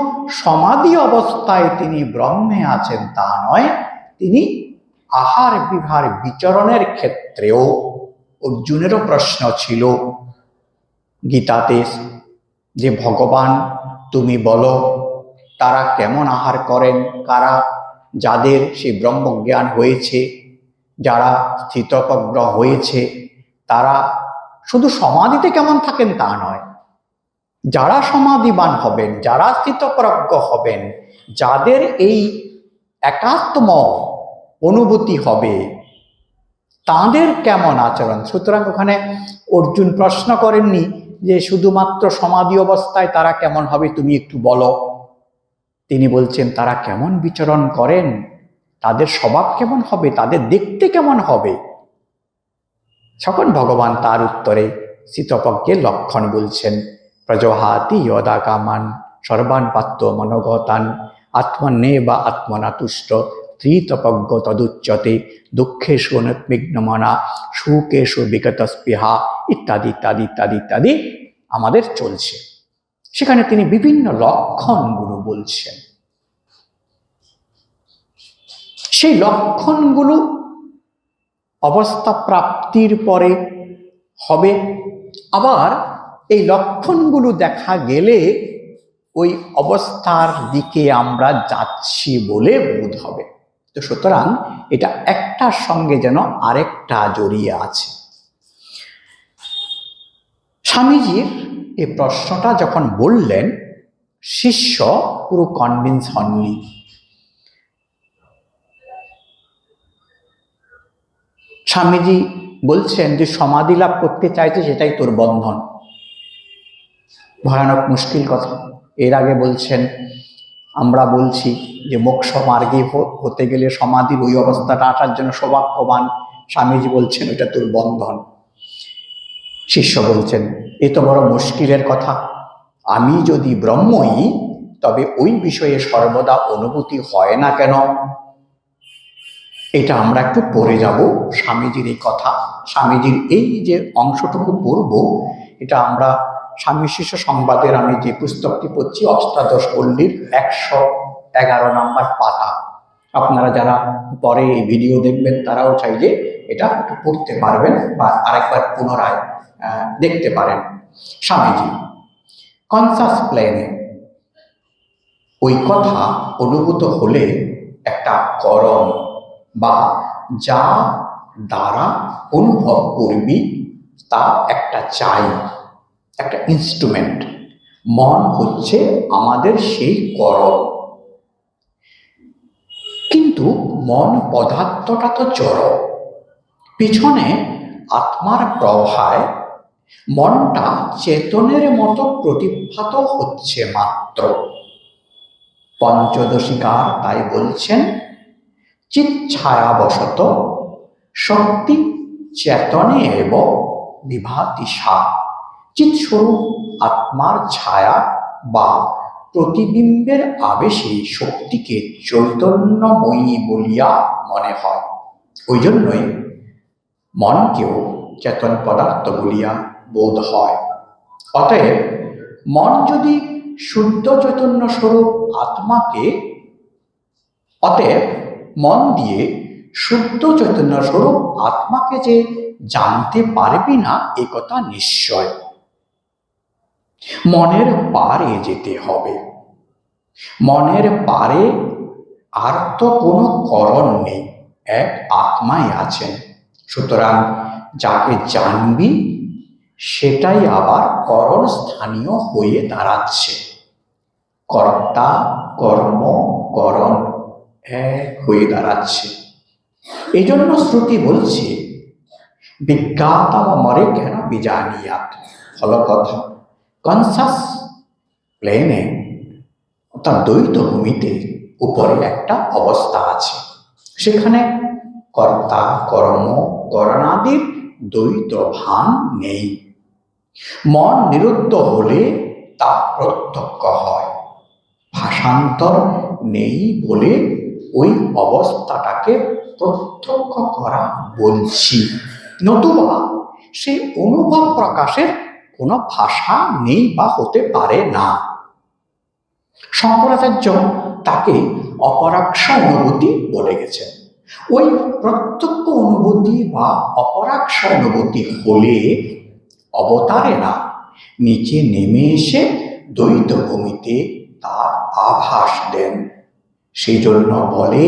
সমাধি অবস্থায় তিনি ব্রহ্মে আছেন তা নয়, তিনি আহার বিহার বিচরণের ক্ষেত্রেও, অর্জুনেরও প্রশ্ন ছিল গীতাতে যে ভগবান তুমি বলো তারা কেমন আহার করেন, কারা, যাদের সেই ব্রহ্মজ্ঞান হয়েছে, যারা স্থিতপ্রজ্ঞ হয়েছে, তারা শুধু সমাধিতে কেমন থাকেন তা নয়, যারা সমাধিবান হবেন, যারা স্থিতপ্রজ্ঞ হবেন, যাদের এই একাত্ম অনুভূতি হবে, তাদের কেমন আচরণ। সুতরাং ওখানে অর্জুন প্রশ্ন করেননি যে শুধুমাত্র সমাধি অবস্থায় তারা কেমন হবে তুমি একটু বলো, তিনি বলছেন তারা কেমন বিচরণ করেন, তাদের স্বভাব কেমন হবে, তাদের দেখতে কেমন হবে, তখন ভগবান তার উত্তরে শীতপজ্ঞে লক্ষণ বলছেন, প্রজহাতি যদা কামান সর্বান পাত্য মনোগতান আত্মনে বা আত্মনা তুষ্ট ত্রিতপজ্ঞ তদুচ্যতে দুঃখেষু অনুদ্বিগ্নমনা সুখেষু বিগত স্পৃহা ইত্যাদি ইত্যাদি ইত্যাদি ইত্যাদি আমাদের চলছে। সেখানে তিনি বিভিন্ন লক্ষণগুলো বলছেন। সেই লক্ষণগুলো অবস্থা প্রাপ্তির পরে হবে, আবার এই লক্ষণগুলো দেখা গেলে ওই অবস্থার দিকে আমরা যাচ্ছি বলে বোধ হবে। তো সুতরাং এটা একটার সঙ্গে যেন আরেকটা জড়িয়ে আছে। স্বামীজির এই প্রশ্নটা যখন বললেন, শিষ্য পুরো কনভিন্স হননি। স্বামীজি বলছেন যে সমাধি লাভ করতে চাইছে, সেটাই তোর বন্ধন। ভয়ানক মুশকিল কথা। এর আগে বলছেন, আমরা বলছি যে মোক্ষ মার্গে হতে গেলে সমাধির ওই অবস্থাটা আসার জন্য সৌভাগ্যবান। স্বামীজি বলছেন এটা তোর বন্ধন। শিষ্য বলছেন, এ তো বড় মুশকিলের কথা। আমি যদি ব্রহ্মই, তবে ওই বিষয়ে সর্বদা অনুভূতি হয় না কেন? এটা আমরা একটু পড়ে যাব স্বামীজির এই কথা। স্বামীজির এই যে অংশটুকু পড়ব, এটা আমরা স্বামী শিষ্য সংবাদের আমি যে পুস্তকটি পড়ছি, অষ্টাদশ পল্লীর 111 নম্বর পাতা। আপনারা যারা পরে এই ভিডিও দেখবেন তারাও চাইলে এটা একটু পড়তে পারবেন বা আরেকবার পুনরায় দেখতে পারেন। স্বামীজি কনসাস প্লেনে ওই কথা অনুভূত হলে একটা করণ বা যা দ্বারা অনুভব করবি তা একটা চাই, একটা ইনস্ট্রুমেন্ট। মন হচ্ছে আমাদের সেই করণ। কিন্তু মন পদার্থটা তো জড়। পিছনে আত্মার প্রভায় মনটা চেতনের মতো প্রতিভাত হচ্ছে মাত্র। পঞ্চদশিকার তাই বলছেন, চিচ্ছায়াবশত শক্তি চেতনে এব বিভাতি সা। চিৎস্বরূপ আত্মার ছায়া বা প্রতিবিম্বের আবেশে শক্তিকে চৈতন্যময়ী বলিয়া মনে হয়। ওই জন্যই মনকেও চেতন পদার্থ বলিয়া বোধ হয়। অতএব মন যদি শুদ্ধ চৈতন্য স্বরূপ আত্মাকে, অতএব মন দিয়ে শুদ্ধ চৈতন্য স্বরূপ আত্মাকে যে জানতে পারবি না, এ কথা নিশ্চয়। মনের পারে যেতে হবে। মনের পারে আর তো কোনো করণ নেই, এক আত্মাই আছেন। সুতরাং যাকে জানবি সেটাই আবার করণ স্থানীয় হয়ে দাঁড়াচ্ছে। কর্তা কর্ম করণ এক হয়ে দাঁড়াচ্ছে। এই জন্য শ্রুতি বলছে, বিজ্ঞাতম মরে কেন বিজানিয়াত। ফলকথা কনসাস প্লেনে অর্থাৎ দ্বৈত ভূমিতে উপরে একটা অবস্থা আছে, সেখানে কর্তা কর্ম করণাদির দ্বৈত ভান নেই। মন নিরুদ্ধ হলে তা প্রত্যক্ষ হয়। ভাষান্তর নেই বলে ওই অবস্থাটাকে প্রত্যক্ষ করা বলছি, নতুবা সেই অনুভব প্রকাশের কোনো ভাষা নেই বা হতে পারে না। শঙ্করাচার্য তাকে অপরাক্ষ অনুভূতি বলে গেছেন। ওই প্রত্যক্ষ অনুভূতি বা অপরাক্ষ অনুভূতি হলে অবতারে না, নিচে নেমে এসে দ্বৈত ভূমিতে তার আভাস দেন। সেই জন্য বলে,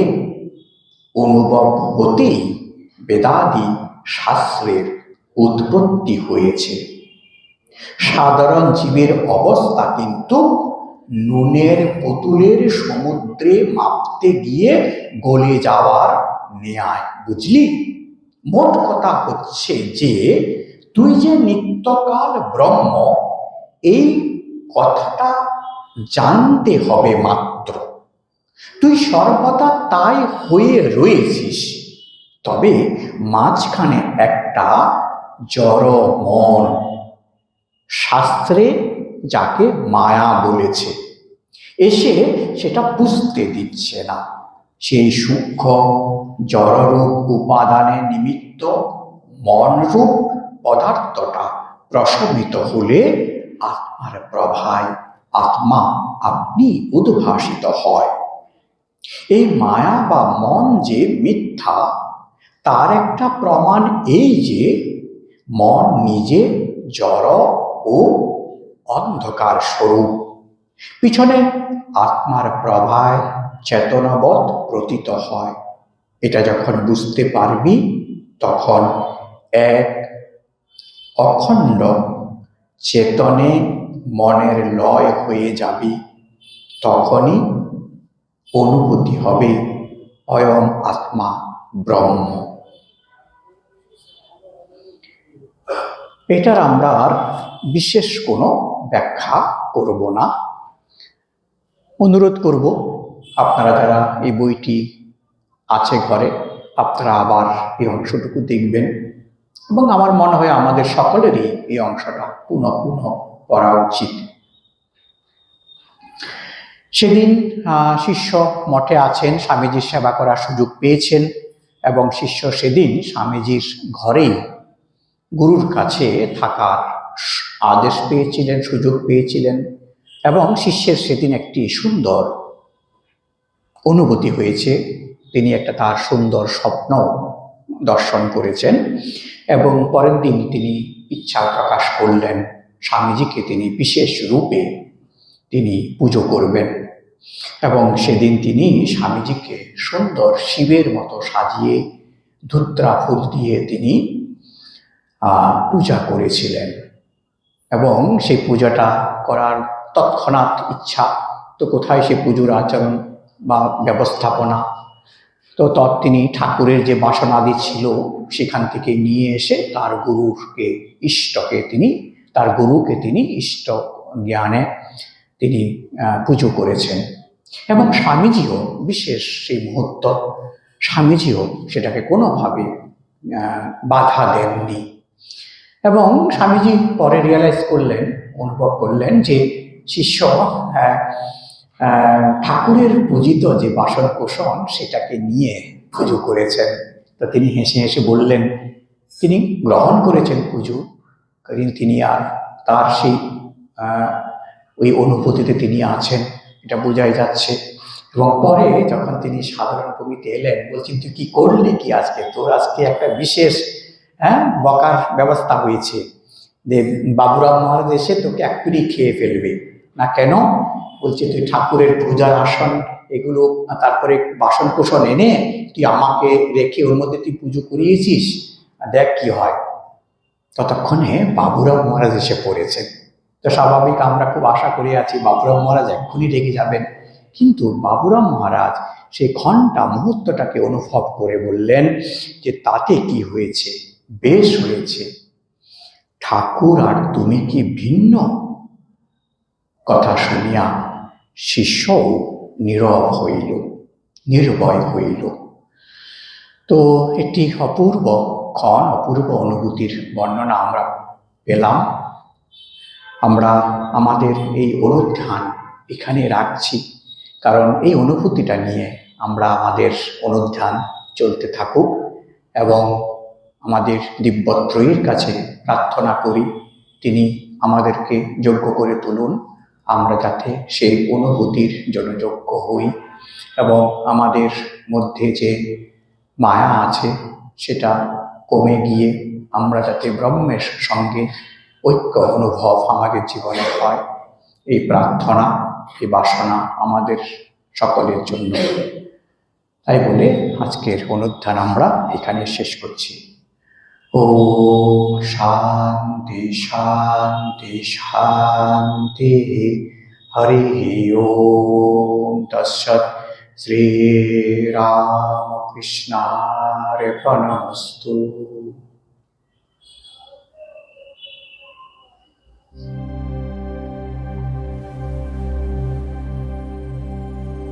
অনুভব হতেই বেদাদি শাস্ত্রের উৎপত্তি হয়েছে। সাধারণ জীবের অবস্থা কিন্তু নুনের পুতুলের সমুদ্রে মাপতে গিয়ে গলে যাওয়ার ন্যায়। বুঝলি? মোট কথা হচ্ছে যে তুই যে নিত্যকাল ব্রহ্ম, এই কথাটা জানতে হবে মাত্র। তুই সর্বদা তাই হয়ে রয়েছিস, তবে মাঝখানে একটা জড় মন, শাস্ত্রে যাকে মায়া বলেছে, এসে সেটা বুঝতে দিচ্ছে না। সেই সূক্ষ্ম জড়রূপ উপাদানের নিমিত্ত মনরূপ পদার্থটা প্রশমিত হলে আত্মার প্রভায় আত্মা আপনি উদ্ভাসিত হয়। এই মায়া বা মন যে মিথ্যা, তার একটা প্রমাণ এই যে মন নিজে জড় ও অন্ধকার স্বরূপ, পিছনে আত্মার প্রভায় চেতনাবোধ প্রতীত হয়। এটা যখন বুঝতে পারবি তখন এক অখণ্ড চেতনে মনের লয় হয়ে যাবি। তখনই অনুভূতি হবে অয়ম আত্মা ব্রহ্ম। এটার আমরা আর বিশেষ কোনো ব্যাখ্যা করব না। অনুরোধ করব, আপনারা যারা এই বইটি আছে ঘরে, আপনারা আবার এই অংশটুকু দেখবেন, এবং আমার মনে হয় আমাদের সকলেরই এই অংশটা পুনঃ পুনঃ পড়া উচিত। সেদিন শিষ্য মঠে আছেন, স্বামীজির সেবা করার সুযোগ পেয়েছেন, এবং শিষ্য সেদিন স্বামীজির ঘরেই গুরুর কাছে থাকার আদেশ পেয়েছিলেন, সুযোগ পেয়েছিলেন, এবং শিষ্যের সেদিন একটি সুন্দর অনুভূতি হয়েছে। তিনি একটা তার সুন্দর স্বপ্ন দর্শন করেছেন, এবং পরের দিন তিনি ইচ্ছা প্রকাশ করলেন স্বামীজিকে তিনি বিশেষ রূপে তিনি পুজো করবেন, এবং সেদিন তিনি স্বামীজিকে সুন্দর শিবের মতো সাজিয়ে ধূত্রা ফুল দিয়ে তিনি পূজা করেছিলেন। এবং সেই পূজাটা করার তৎক্ষণাৎ ইচ্ছা, তো কোথায় সে পুজোর আচরণ বা ব্যবস্থাপনা, তো তিনি ঠাকুরের যে বাসনাদি ছিল সেখান থেকে নিয়ে এসে তার গুরুকে তিনি ইষ্ট জ্ঞানে তিনি পুজো করেছেন। এবং স্বামীজিও বিশেষ সেই মুহূর্ত, স্বামীজিও সেটাকে কোনোভাবে বাধা দেননি। এবং স্বামীজি পরে রিয়েলাইজ করলেন, অনুভব করলেন যে শিষ্য ঠাকুরের পূজিত যে বাসন কোষণ সেটাকে নিয়ে পুজো করেছেন। তো তিনি হেসে হেসে বললেন, তিনি গ্রহণ করেছেন পুজো, কারণ তিনি আর তার সেই ওই অনুভূতিতে তিনি আছেন, এটা বোঝাই যাচ্ছে। এবং পরে যখন তিনি সাধারণ ভূমিতে এলেন, বলছেন তুই কি করলি কি আজকে, তোর আজকে একটা বিশেষ বকার ব্যবস্থা হয়েছে, যে বাবুরাম মহারাজ এসে তোকে এক্ষুনি খেয়ে ফেলবে। না কেন? বলছে তুই ঠাকুরের পূজার আসন এগুলো, তারপরে বাসন কোষণ এনে তুই আমাকে রেখে ওর মধ্যে তুই পুজো করিয়েছিস, দেখ কি হয়। ততক্ষণে বাবুরাম মহারাজ এসে পড়েছেন। তো স্বাভাবিক আমরা খুব আশা করে আছি বাবুরাম মহারাজ এক্ষুনি রেগে যাবেন, কিন্তু বাবুরাম মহারাজ সেই ঘন্টা মুহূর্তটাকে অনুভব করে বললেন যে তাতে কি হয়েছে, বেশ হয়েছে, ঠাকুর আর তুমি কি ভিন্ন। কথা শুনিয়া শিষ্যও নীরব হইল, নির্ভয় হইল। তো একটি অপূর্ব ক্ষণ, অপূর্ব অনুভূতির বর্ণনা আমরা পেলাম। আমরা আমাদের এই অনুধ্যান এখানে রাখছি, কারণ এই অনুভূতিটা নিয়ে আমরা আমাদের অনুধ্যান চলতে থাকুক, এবং আমাদের দিব্যত্রয়ীর কাছে প্রার্থনা করি তিনি আমাদেরকে যোগ্য করে তুলুন, আমরা যাতে সেই অনুভূতির জন্য যোগ্য হই, এবং আমাদের মধ্যে যে মায়া আছে সেটা কমে গিয়ে আমরা যাতে ব্রহ্মের সঙ্গে ঐক্য অনুভব আমাদের জীবনে হয়, এই প্রার্থনা, এই বাসনা আমাদের সকলের জন্য। তাই বলে আজকের অনুধ্যান আমরা এখানে শেষ করছি। ওম শান্তি শান্তি শান্তি। হরি ওম তৎসৎ। শ্রীরামকৃষ্ণার্পণমস্তু।